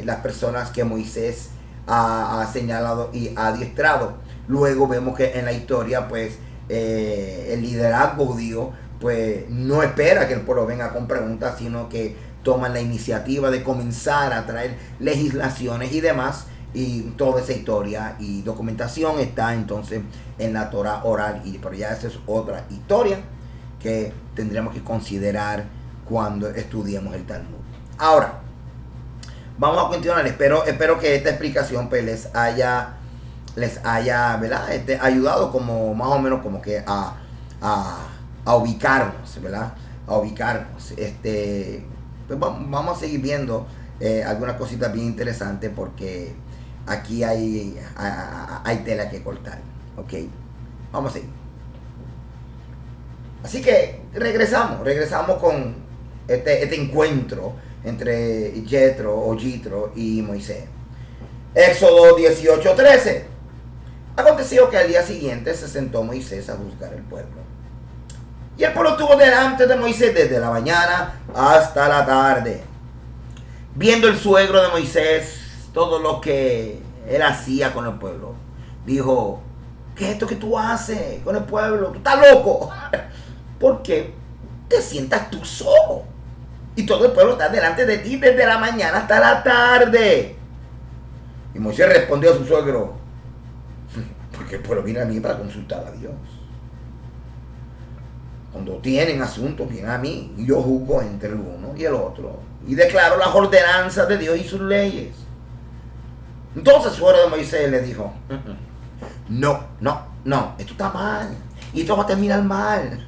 A: las personas que Moisés ha señalado y ha adiestrado. Luego vemos que en la historia pues el liderazgo judío pues no espera que el pueblo venga con preguntas, sino que toman la iniciativa de comenzar a traer legislaciones y demás, y toda esa historia y documentación está entonces en la Torah oral, pero ya esa es otra historia que tendremos que considerar cuando estudiemos el Talmud. Ahora vamos a continuar. Espero que esta explicación pues les haya ¿verdad? Ayudado como más o menos como que a ubicarnos, ¿verdad? A ubicarnos. Pues vamos a seguir viendo algunas cositas bien interesantes porque aquí hay tela que cortar. Ok, vamos a seguir. Así que regresamos con este encuentro entre Jethro y Moisés. Éxodo 18:13. Aconteció que al día siguiente se sentó Moisés a juzgar el pueblo. Y el pueblo estuvo delante de Moisés desde la mañana hasta la tarde. Viendo el suegro de Moisés todo lo que él hacía con el pueblo, dijo: ¿qué es esto que tú haces con el pueblo? Tú estás loco. ¿Por qué te sientas tú solo? Y todo el pueblo está delante de ti desde la mañana hasta la tarde. Y Moisés respondió a su suegro: porque el pueblo viene a mí para consultar a Dios. Cuando tienen asuntos, vienen a mí y yo juzgo entre el uno y el otro y declaro las ordenanzas de Dios y sus leyes. Entonces el suegro de Moisés le dijo: no, esto está mal y esto va a terminar mal.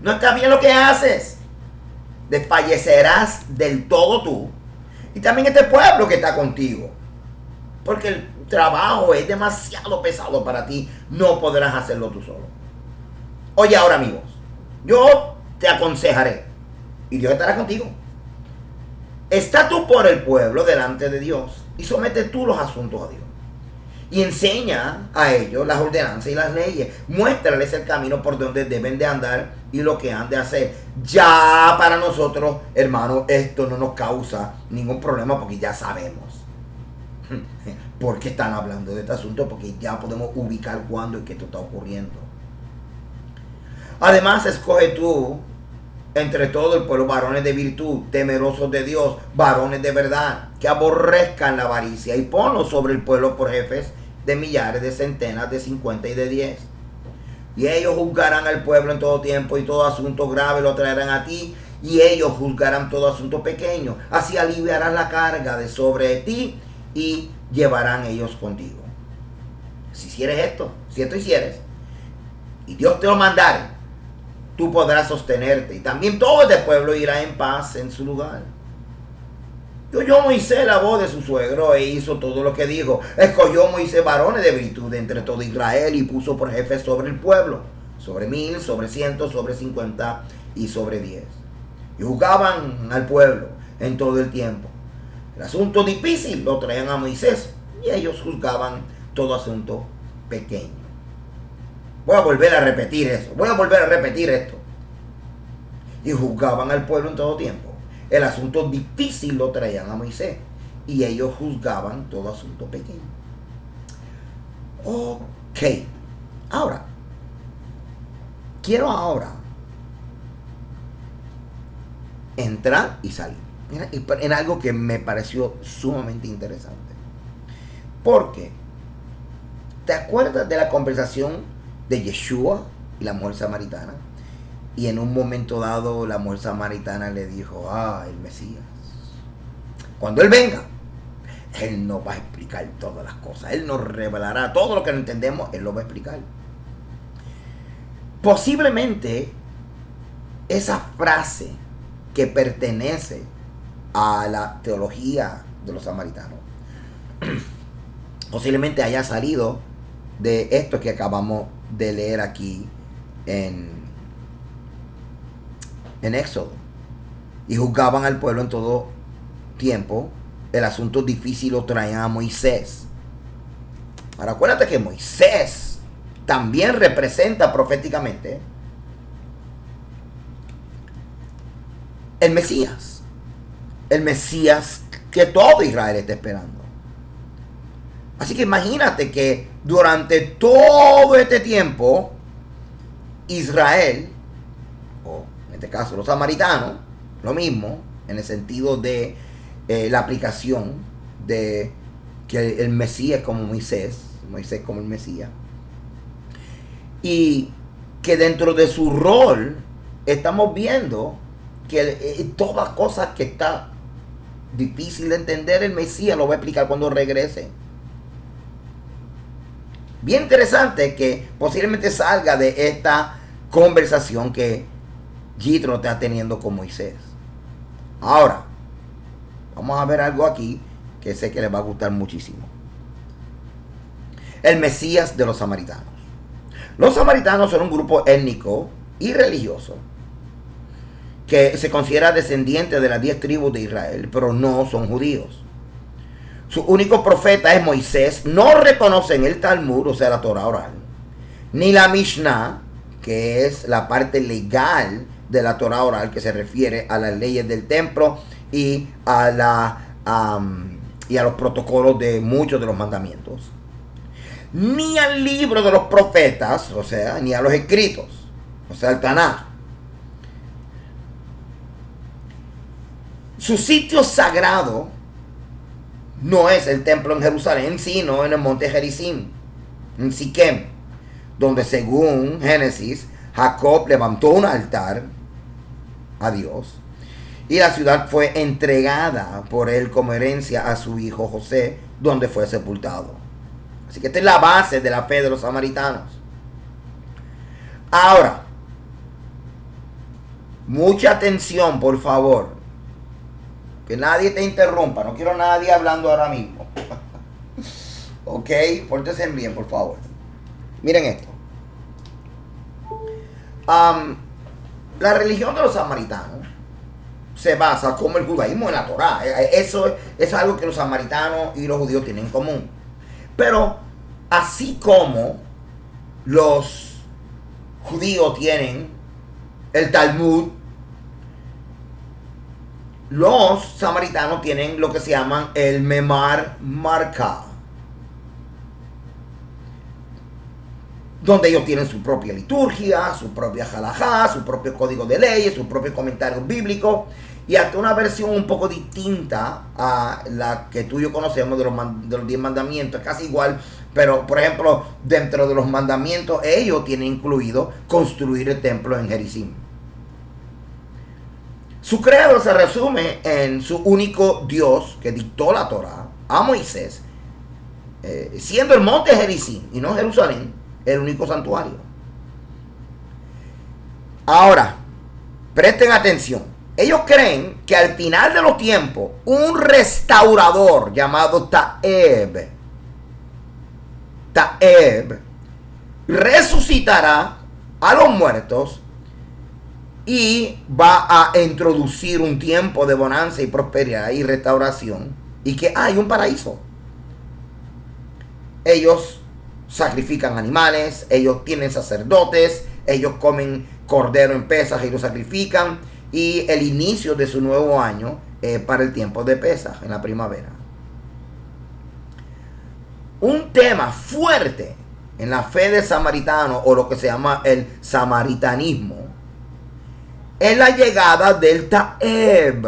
A: No está bien lo que haces. Desfallecerás del todo tú y también este pueblo que está contigo, porque el trabajo es demasiado pesado para ti. No podrás hacerlo tú solo. Oye, ahora, amigos, yo te aconsejaré y Dios estará contigo. Está tú por el pueblo delante de Dios y somete tú los asuntos a Dios y enseña a ellos las ordenanzas y las leyes. Muéstrales el camino por donde deben de andar y lo que han de hacer. Ya para nosotros, hermanos, esto no nos causa ningún problema porque ya sabemos. ¿Por qué están hablando de este asunto? Porque ya podemos ubicar cuándo y qué esto está ocurriendo. Además, escoge tú entre todo el pueblo varones de virtud, temerosos de Dios, varones de verdad, que aborrezcan la avaricia, y ponlos sobre el pueblo por jefes de millares, de centenas, de 50 y de 10. Y ellos juzgarán al pueblo en todo tiempo, y todo asunto grave lo traerán a ti, y ellos juzgarán todo asunto pequeño. Así aliviarás la carga de sobre ti, y llevarán ellos contigo. Si hicieres esto, si esto hicieres, y Dios te lo mandare, tú podrás sostenerte, y también todo este pueblo irá en paz en su lugar. Y oyó Moisés la voz de su suegro e hizo todo lo que dijo. Escogió Moisés varones de virtud entre todo Israel y puso por jefes sobre el pueblo, sobre 1000, sobre 100, sobre 50 y sobre 10. Y juzgaban al pueblo en todo el tiempo. El asunto difícil lo traían a Moisés y ellos juzgaban todo asunto pequeño. Voy a volver a repetir eso. Voy a volver a repetir esto. Y juzgaban al pueblo en todo tiempo. El asunto difícil lo traían a Moisés. Y ellos juzgaban todo asunto pequeño. Ok. Ahora. Quiero ahora entrar y salir en algo que me pareció sumamente interesante. Porque, ¿te acuerdas de la conversación de Yeshua y la mujer samaritana? Y en un momento dado la mujer samaritana le dijo, el Mesías, cuando Él venga, Él nos va a explicar todas las cosas. Él nos revelará todo lo que no entendemos, Él lo va a explicar. Posiblemente esa frase que pertenece a la teología de los samaritanos posiblemente haya salido de esto que acabamos de leer aquí en Éxodo. Y juzgaban al pueblo en todo tiempo. El asunto difícil lo traían a Moisés. Ahora acuérdate que Moisés también representa proféticamente el Mesías. El Mesías que todo Israel está esperando. Así que imagínate que durante todo este tiempo Israel, o en este caso los samaritanos, lo mismo, en el sentido de la aplicación de que el Mesías como Moisés como el Mesías, y que dentro de su rol estamos viendo que todas cosas que está difícil de entender, el Mesías lo va a explicar cuando regrese. Bien interesante que posiblemente salga de esta conversación que Jitro está teniendo con Moisés. Ahora, vamos a ver algo aquí que sé que les va a gustar muchísimo. El Mesías de los samaritanos. Los samaritanos son un grupo étnico y religioso que se considera descendiente de las 10 tribus de Israel, pero no son judíos. Su único profeta es Moisés. No reconocen el Talmud, o sea, la Torah oral, ni la Mishnah, que es la parte legal de la Torah oral, que se refiere a las leyes del templo y a los protocolos de muchos de los mandamientos, ni al libro de los profetas, o sea, ni a los escritos, o sea, el Tanaj. Su sitio sagrado no es el templo en Jerusalén, sino en el monte Gerizim, en Siquem, donde según Génesis, Jacob levantó un altar a Dios y la ciudad fue entregada por él como herencia a su hijo José, donde fue sepultado. Así que esta es la base de la fe de los samaritanos. Ahora, mucha atención, por favor. Que nadie te interrumpa. No quiero a nadie hablando ahora mismo. Ok, pórtense bien, por favor. Miren esto. La religión de los samaritanos se basa como el judaísmo en la Torah. Eso es algo que los samaritanos y los judíos tienen en común. Pero así como los judíos tienen el Talmud, los samaritanos tienen lo que se llaman el Memar Marca. donde ellos tienen su propia liturgia, su propia halajá, su propio código de leyes, su propio comentario bíblico, y hasta una versión un poco distinta a la que tú y yo conocemos de los 10 mandamientos, casi igual, pero por ejemplo, dentro de los mandamientos, ellos tienen incluido construir el templo en Gerizim. Su credo se resume en su único Dios que dictó la Torá a Moisés, siendo el monte Gerizim y no Jerusalén el único santuario. Ahora, presten atención. Ellos creen que al final de los tiempos, un restaurador llamado Ta'eb resucitará a los muertos y va a introducir un tiempo de bonanza y prosperidad y restauración, y que hay un paraíso. Ellos sacrifican animales, ellos tienen sacerdotes, ellos comen cordero en Pesaj y lo sacrifican, y el inicio de su nuevo año para el tiempo de Pesaj, en la primavera. Un tema fuerte en la fe del samaritano, o lo que se llama el samaritanismo, es la llegada del Ta'eb,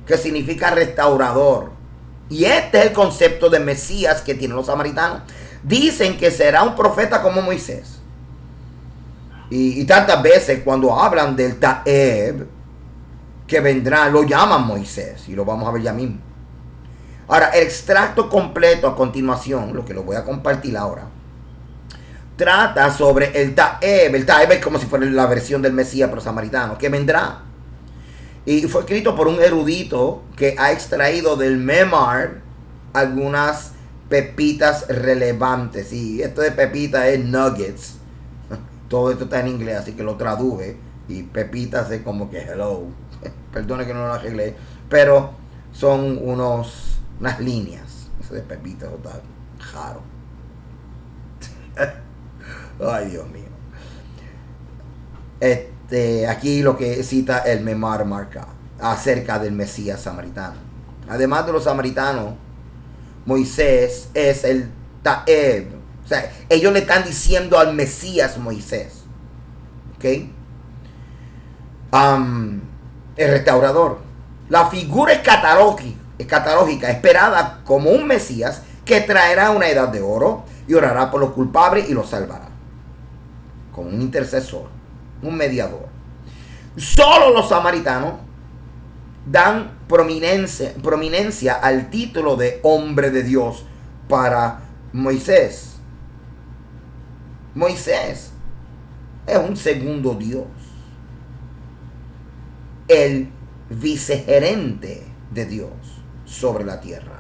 A: que significa restaurador. Y este es el concepto de Mesías que tienen los samaritanos. Dicen que será un profeta como Moisés. Y tantas veces cuando hablan del Ta'eb que vendrá, lo llaman Moisés. Y lo vamos a ver ya mismo. Ahora, el extracto completo a continuación, lo que lo voy a compartir ahora, trata sobre el Ta'eb. El Ta'eb es como si fuera la versión del Mesías pero samaritano, que vendrá. Y fue escrito por un erudito que ha extraído del Memar algunas pepitas relevantes. Y esto de pepita es nuggets. Todo esto está en inglés, así que lo traduje. Y pepitas es como que hello. Perdone que no lo arreglé. Pero son unas líneas. Eso de pepitas está raro. Ay, Dios mío. Aquí lo que cita el Memar marca acerca del Mesías samaritano. Además de los samaritanos, Moisés es el Ta'eb. O sea, ellos le están diciendo al Mesías Moisés. ¿Ok? El restaurador. La figura escatológica esperada como un Mesías que traerá una edad de oro y orará por los culpables y los salvará. Como un intercesor, un mediador. Solo los samaritanos dan prominencia al título de hombre de Dios para Moisés. Moisés es un segundo Dios, el vicegerente de Dios sobre la tierra.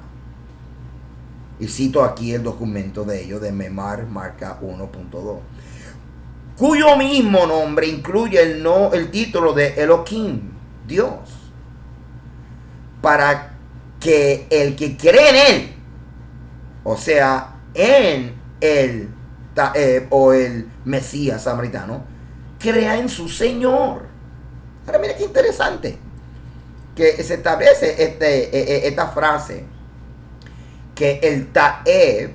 A: Y cito aquí el documento de ellos de Memar marca 1.2, cuyo mismo nombre incluye el título de Elohim, Dios, para que el que cree en él, o sea, en el Ta'eb o el Mesías samaritano, crea en su Señor. Ahora mira qué interesante que se establece esta frase, que el Ta'eb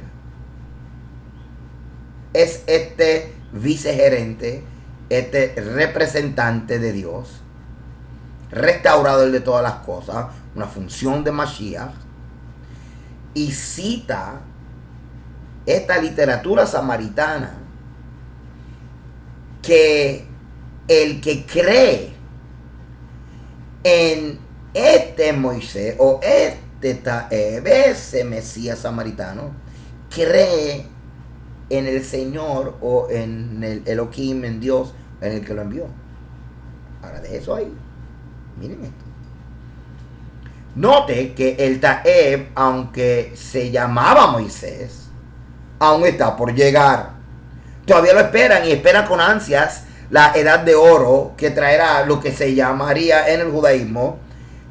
A: es este vicegerente, este representante de Dios, restaurador de todas las cosas, una función de Mashiach, y cita esta literatura samaritana que el que cree en este Moisés o este Ta'eb, ese Mesías samaritano, cree en el Señor o en el Elohim, en Dios, en el que lo envió. Ahora de eso ahí, miren esto. Note que el Ta'eb, aunque se llamaba Moisés, aún está por llegar. Todavía lo esperan y esperan con ansias la edad de oro que traerá lo que se llamaría en el judaísmo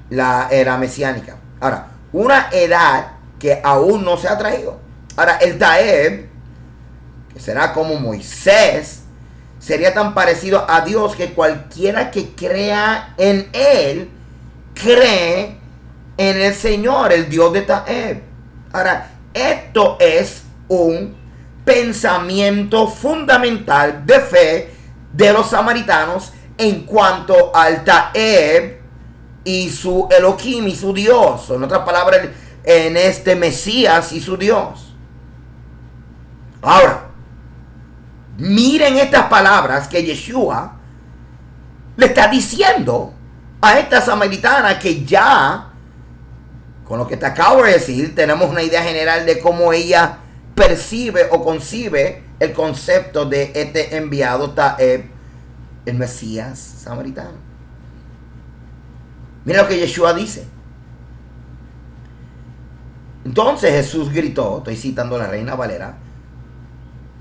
A: la era mesiánica. Ahora, una edad que aún no se ha traído. Ahora, el Ta'eb, que será como Moisés, sería tan parecido a Dios que cualquiera que crea en él, cree en el Señor, el Dios de Ta'eb. Ahora, esto es un pensamiento fundamental de fe de los samaritanos en cuanto al Taeb y su Elohim y su Dios. En otras palabras, en este Mesías y su Dios. Ahora, miren estas palabras que Yeshua le está diciendo a esta samaritana, que ya, con lo que te acabo de decir, tenemos una idea general de cómo ella percibe o concibe el concepto de este enviado Taeb, el Mesías samaritano. Mira lo que Yeshua dice. Entonces Jesús gritó, estoy citando a la Reina Valera: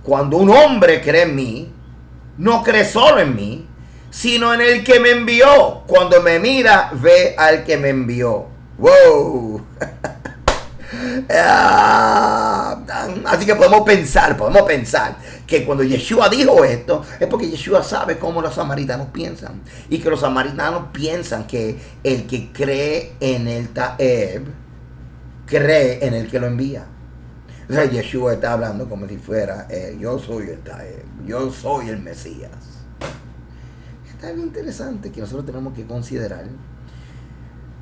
A: cuando un hombre cree en mí, no cree solo en mí, sino en el que me envió. Cuando me mira, ve al que me envió. ¡Wow! Así que podemos pensar que cuando Yeshua dijo esto, es porque Yeshua sabe cómo los samaritanos piensan. Y que los samaritanos piensan que el que cree en el Taeb, cree en el que lo envía. O sea, Yeshua está hablando como si fuera, yo soy el Taeb, yo soy el Mesías. Está bien interesante que nosotros tenemos que considerar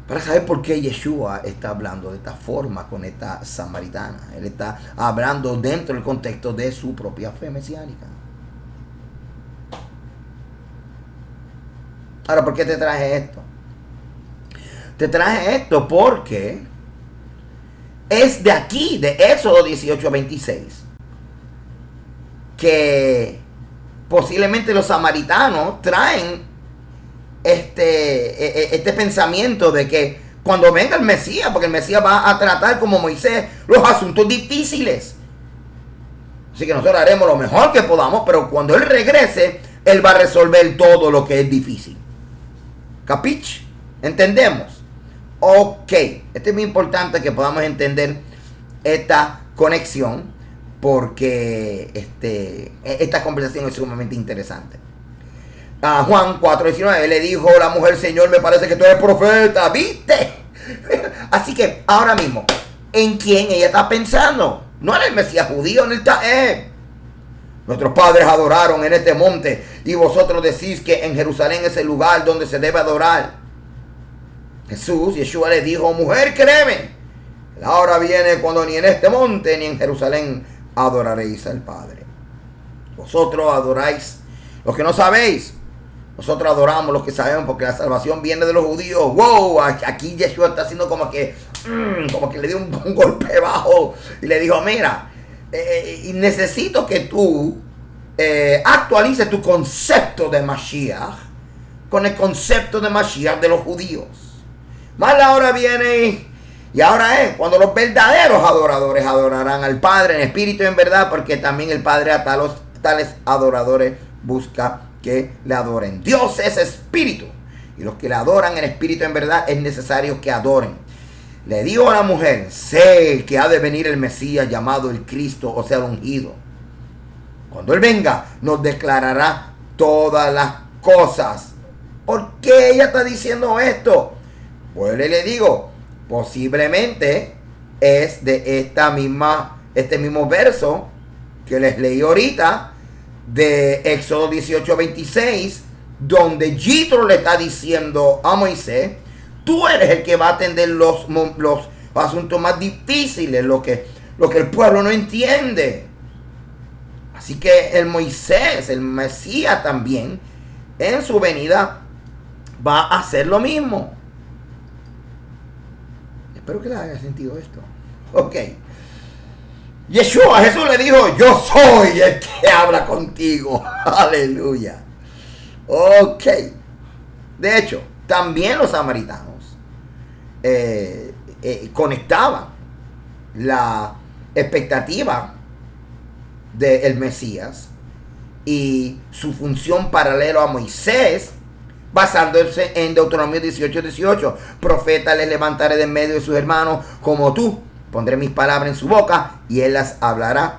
A: para saber por qué Yeshua está hablando de esta forma con esta samaritana. Él está hablando dentro del contexto de su propia fe mesiánica. Ahora, ¿por qué te traje esto? Te traje esto porque es de aquí, de Éxodo 18:26, que posiblemente los samaritanos traen este pensamiento de que cuando venga el Mesías, porque el Mesías va a tratar como Moisés los asuntos difíciles, así que nosotros haremos lo mejor que podamos, pero cuando Él regrese, Él va a resolver todo lo que es difícil. ¿Capich? ¿Entendemos? Ok, esto es muy importante que podamos entender esta conexión, porque esta conversación es sumamente interesante. Juan 4:19 le dijo la mujer: Señor, me parece que tú eres profeta. ¿Viste? Así que ahora mismo, ¿en quién ella está pensando? No en el Mesías judío, en el Taeb. Nuestros padres adoraron en este monte, y vosotros decís que en Jerusalén es el lugar donde se debe adorar. Jesús, Yeshua, le dijo: mujer, créeme, la hora viene cuando ni en este monte ni en Jerusalén adoraréis al Padre. Vosotros adoráis los que no sabéis, nosotros adoramos los que sabemos, porque la salvación viene de los judíos. Wow, aquí Yeshua está haciendo como que le dio un golpe bajo y le dijo: mira, necesito que tú actualices tu concepto de Mashiach con el concepto de Mashiach de los judíos. Más la hora viene, y ahora es cuando los verdaderos adoradores adorarán al Padre en espíritu y en verdad, porque también el Padre a tales adoradores busca que le adoren. Dios es espíritu, y los que le adoran en espíritu y en verdad es necesario que adoren. Le dijo a la mujer: sé que ha de venir el Mesías, llamado el Cristo, o sea, el ungido. Cuando Él venga, nos declarará todas las cosas. ¿Por qué ella está diciendo esto? Pues le digo, posiblemente es de este mismo verso que les leí ahorita, de Éxodo 18:26, donde Yitro le está diciendo a Moisés: tú eres el que va a atender los asuntos más difíciles, lo que el pueblo no entiende. Así que el Moisés, el Mesías también, en su venida va a hacer lo mismo. Espero que les haya sentido esto. Ok. Yeshua, Jesús le dijo: yo soy el que habla contigo. Aleluya. Ok. De hecho, también los samaritanos conectaban la expectativa del Mesías y su función paralela a Moisés, basándose en Deuteronomio 18:18. Profeta les levantaré de en medio de sus hermanos como tú. Pondré mis palabras en su boca y él les hablará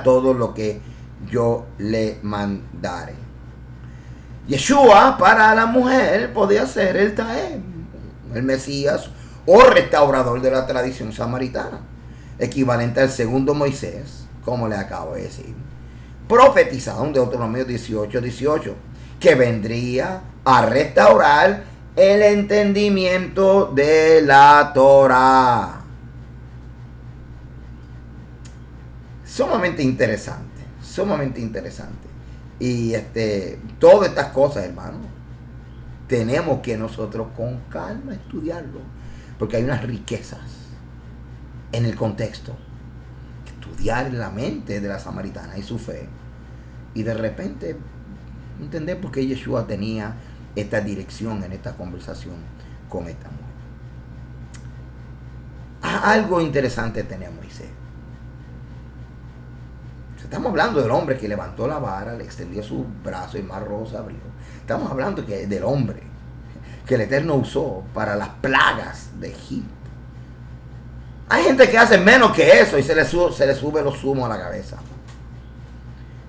A: todo lo que yo le mandare. Yeshua para la mujer podía ser el Taeb, el Mesías o restaurador de la tradición samaritana, equivalente al segundo Moisés, como le acabo de decir, profetizado en Deuteronomio 18:18, que vendría a restaurar el entendimiento de la Torah. Sumamente interesante, sumamente interesante. Y todas estas cosas, hermano, tenemos que nosotros con calma estudiarlo, porque hay unas riquezas en el contexto. Estudiar la mente de la samaritana y su fe, y de repente entender por qué Yeshua tenía esta dirección en esta conversación con esta mujer. Algo interesante tenemos, Moisés. Estamos hablando del hombre que levantó la vara, le extendió su brazo y el mar rojo se abrió. Estamos hablando del hombre que el Eterno usó para las plagas de Egipto. Hay gente que hace menos que eso y se le sube los humos a la cabeza.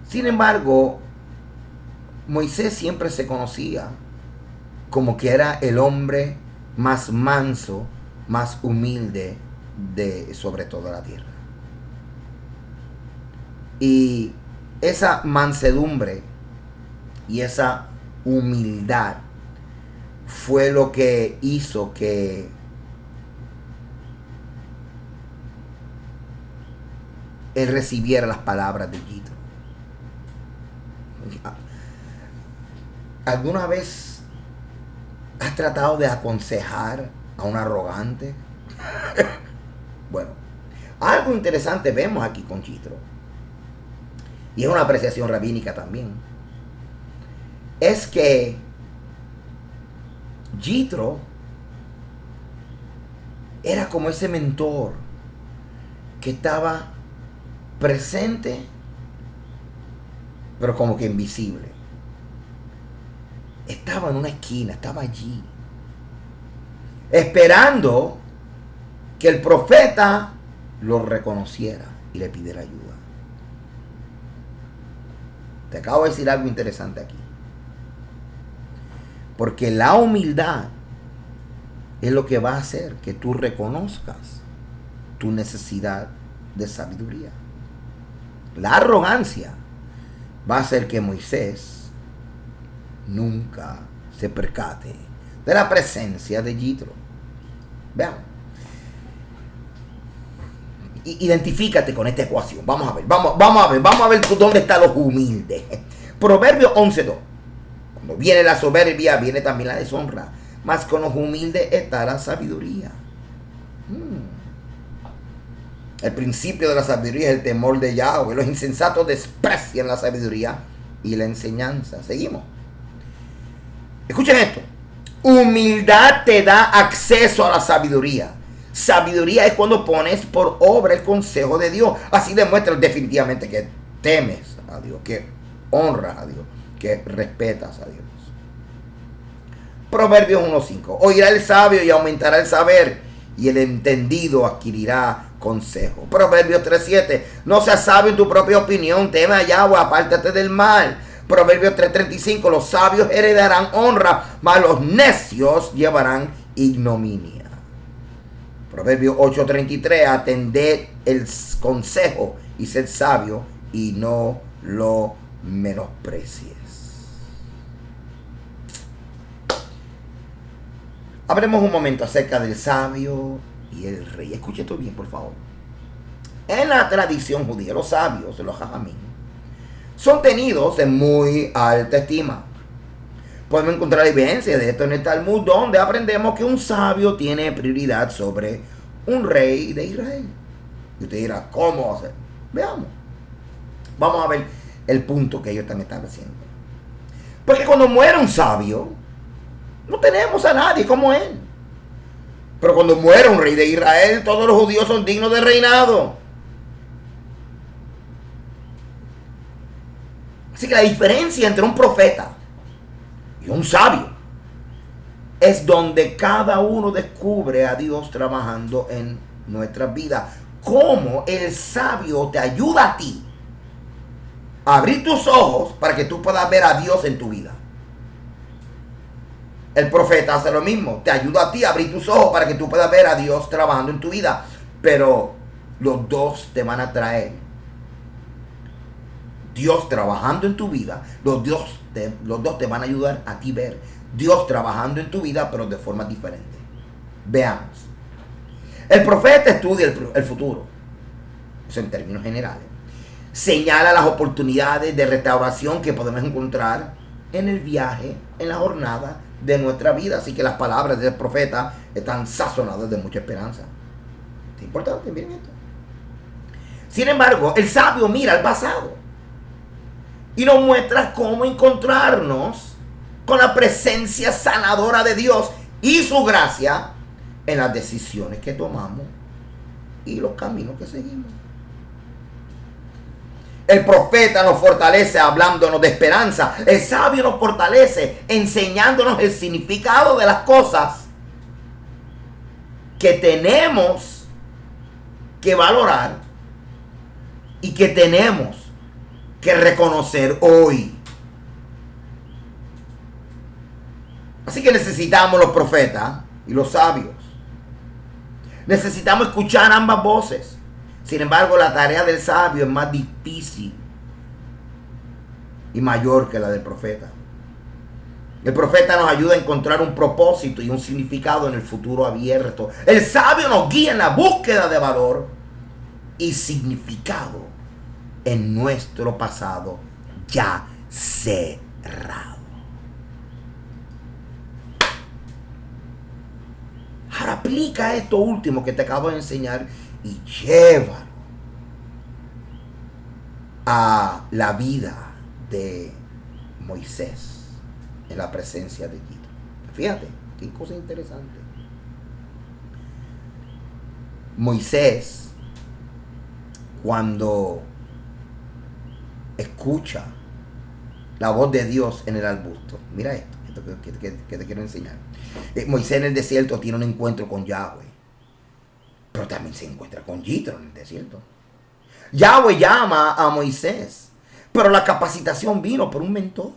A: Sin embargo, Moisés siempre se conocía como que era el hombre más manso, más humilde sobre toda la tierra. Y esa mansedumbre y esa humildad fue lo que hizo que él recibiera las palabras de Yitro. ¿Alguna vez has tratado de aconsejar a un arrogante? Bueno, algo interesante vemos aquí con Yitro, y es una apreciación rabínica también, es que Yitro era como ese mentor que estaba presente, pero como que invisible. Estaba en una esquina, estaba allí, esperando que el profeta lo reconociera y le pidiera ayuda. Te acabo de decir algo interesante aquí. Porque la humildad es lo que va a hacer que tú reconozcas tu necesidad de sabiduría. La arrogancia va a hacer que Moisés nunca se percate de la presencia de Yitro. Vean. Identifícate con esta ecuación. Vamos a ver dónde están los humildes. Proverbios 11:2. Cuando viene la soberbia, viene también la deshonra. Mas con los humildes está la sabiduría. El principio de la sabiduría es el temor de Yahweh. Los insensatos desprecian la sabiduría y la enseñanza. Seguimos. Escuchen esto. Humildad te da acceso a la sabiduría. Sabiduría es cuando pones por obra el consejo de Dios. Así demuestras definitivamente que temes a Dios, que honras a Dios, que respetas a Dios. Proverbios 1:5. Oirá el sabio y aumentará el saber, y el entendido adquirirá consejo. Proverbios 3:7. No seas sabio en tu propia opinión, teme a Yahweh, apártate del mal. Proverbios 3:35. Los sabios heredarán honra, mas los necios llevarán ignominia. Proverbios 8:33. Atended el consejo y sed sabio, y no lo menosprecies. Hablemos un momento acerca del sabio y el rey. Escuche esto bien, por favor. En la tradición judía, los sabios, los jajamín, son tenidos en muy alta estima. Podemos encontrar evidencia de esto en el Talmud, donde aprendemos que un sabio tiene prioridad sobre un rey de Israel. Y usted dirá, ¿cómo hacer? Veamos. Vamos a ver el punto que ellos están estableciendo. Porque cuando muere un sabio, no tenemos a nadie como él. Pero cuando muere un rey de Israel, todos los judíos son dignos de reinado. Así que la diferencia entre un profeta y un sabio es donde cada uno descubre a Dios trabajando en nuestras vidas. Cómo el sabio te ayuda a ti a abrir tus ojos para que tú puedas ver a Dios en tu vida. El profeta hace lo mismo, te ayuda a ti a abrir tus ojos para que tú puedas ver a Dios trabajando en tu vida. Pero los dos te van a traer Dios trabajando en tu vida, los dos te van a ayudar a ti ver Dios trabajando en tu vida, pero de forma diferente. Veamos. El profeta estudia el futuro, eso en términos generales. Señala las oportunidades de restauración que podemos encontrar en el viaje, en la jornada de nuestra vida. Así que las palabras del profeta están sazonadas de mucha esperanza. Es importante, miren esto. Sin embargo, el sabio mira al pasado y nos muestra cómo encontrarnos con la presencia sanadora de Dios y su gracia en las decisiones que tomamos y los caminos que seguimos. El profeta nos fortalece hablándonos de esperanza. El sabio nos fortalece enseñándonos el significado de las cosas que tenemos que valorar y que tenemos que reconocer hoy. Así que necesitamos los profetas y los sabios. Necesitamos escuchar ambas voces. Sin embargo, la tarea del sabio es más difícil y mayor que la del profeta. El profeta nos ayuda a encontrar un propósito y un significado en el futuro abierto. El sabio nos guía en la búsqueda de valor y significado en nuestro pasado ya cerrado. Ahora aplica esto último que te acabo de enseñar y llévalo a la vida de Moisés en la presencia de Yitro. Fíjate, qué cosa interesante. Moisés, cuando escucha la voz de Dios en el arbusto, mira esto que te quiero enseñar. Moisés en el desierto tiene un encuentro con Yahweh, pero también se encuentra con Yitro en el desierto. Yahweh llama a Moisés, pero la capacitación vino por un mentor,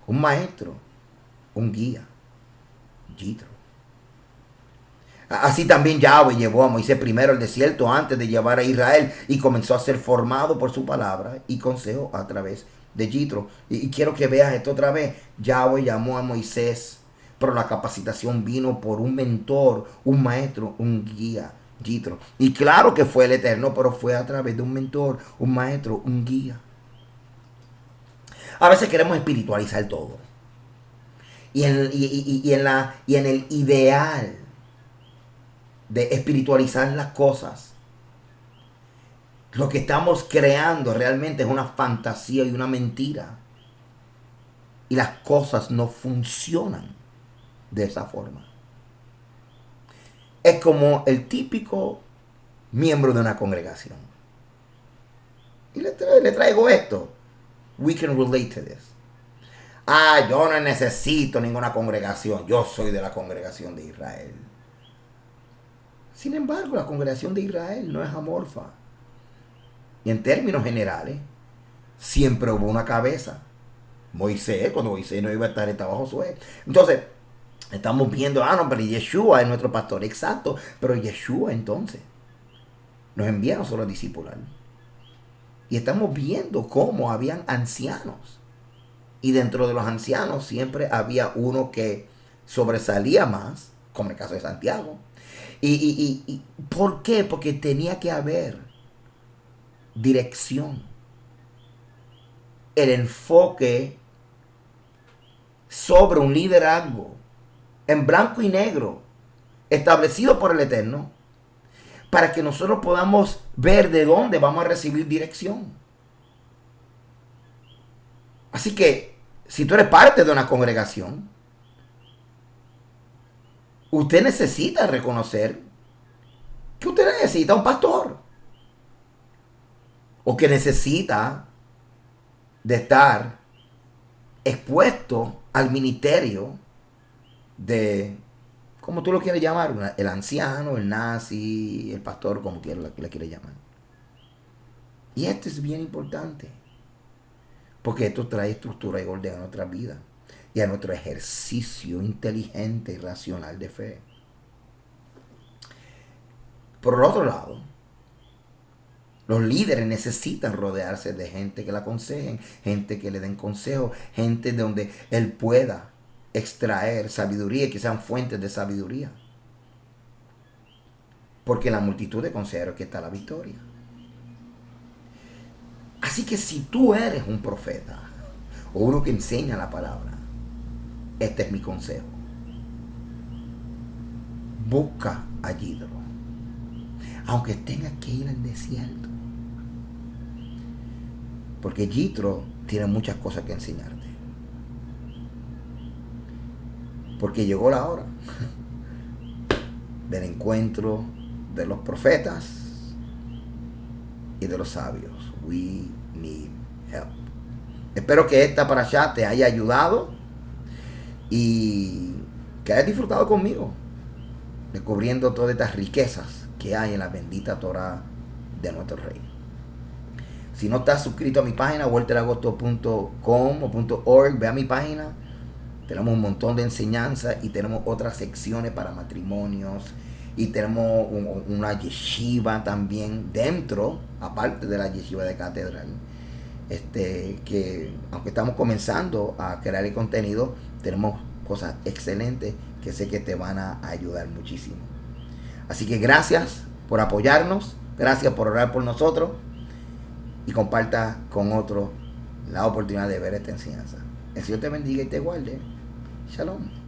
A: un maestro, un guía, Yitro. Así también Yahweh llevó a Moisés primero al desierto antes de llevar a Israel y comenzó a ser formado por su palabra y consejo a través de Yitro. Y quiero que veas esto otra vez. Yahweh llamó a Moisés, pero la capacitación vino por un mentor, un maestro, un guía, Yitro. Y claro que fue el Eterno, pero fue a través de un mentor, un maestro, un guía. A veces queremos espiritualizar todo. Y en el ideal de espiritualizar las cosas, lo que estamos creando realmente es una fantasía y una mentira. Y las cosas no funcionan de esa forma. Es como el típico miembro de una congregación. Y le traigo esto. We can relate to this. Yo no necesito ninguna congregación. Yo soy de la congregación de Israel. Sin embargo, la congregación de Israel no es amorfa. Y en términos generales, siempre hubo una cabeza. Moisés, cuando Moisés no iba a estar, estaba Josué. Entonces, estamos viendo, no, pero Yeshua es nuestro pastor, exacto. Pero Yeshua entonces nos envía a nosotros a discipular. Y estamos viendo cómo habían ancianos. Y dentro de los ancianos siempre había uno que sobresalía más, como el caso de Santiago. ¿Y por qué? Porque tenía que haber dirección. El enfoque sobre un liderazgo en blanco y negro establecido por el Eterno para que nosotros podamos ver de dónde vamos a recibir dirección. Así que si tú eres parte de una congregación, usted necesita reconocer que usted necesita un pastor o que necesita de estar expuesto al ministerio de, como tú lo quieres llamar, el anciano, el nazi, el pastor, como le quieres llamar. Y esto es bien importante, porque esto trae estructura y orden a nuestra vida y a nuestro ejercicio inteligente y racional de fe. Por el otro lado, Los líderes necesitan rodearse de gente que la aconsejen, gente que le den consejos, gente de donde él pueda extraer sabiduría y que sean fuentes de sabiduría. Porque en la multitud de consejeros que está la victoria. Así que si tú eres un profeta o uno que enseña la palabra, este es mi consejo. Busca a Jitro, aunque tengas que ir al desierto. Porque Jitro tiene muchas cosas que enseñarte. Porque llegó la hora del encuentro de los profetas y de los sabios. We need help. Espero que esta parashá te haya ayudado y que hayas disfrutado conmigo, descubriendo todas estas riquezas que hay en la bendita Torah de nuestro Rey. Si no estás suscrito a mi página, walteragosto.com o .org, ve a mi página. Tenemos un montón de enseñanzas y tenemos otras secciones para matrimonios. Y tenemos una yeshiva también dentro, aparte de la yeshiva de catedral. Que aunque estamos comenzando a crear el contenido, tenemos cosas excelentes que sé que te van a ayudar muchísimo. Así que gracias por apoyarnos, gracias por orar por nosotros y comparta con otros la oportunidad de ver esta enseñanza. El Señor te bendiga y te guarde. Shalom.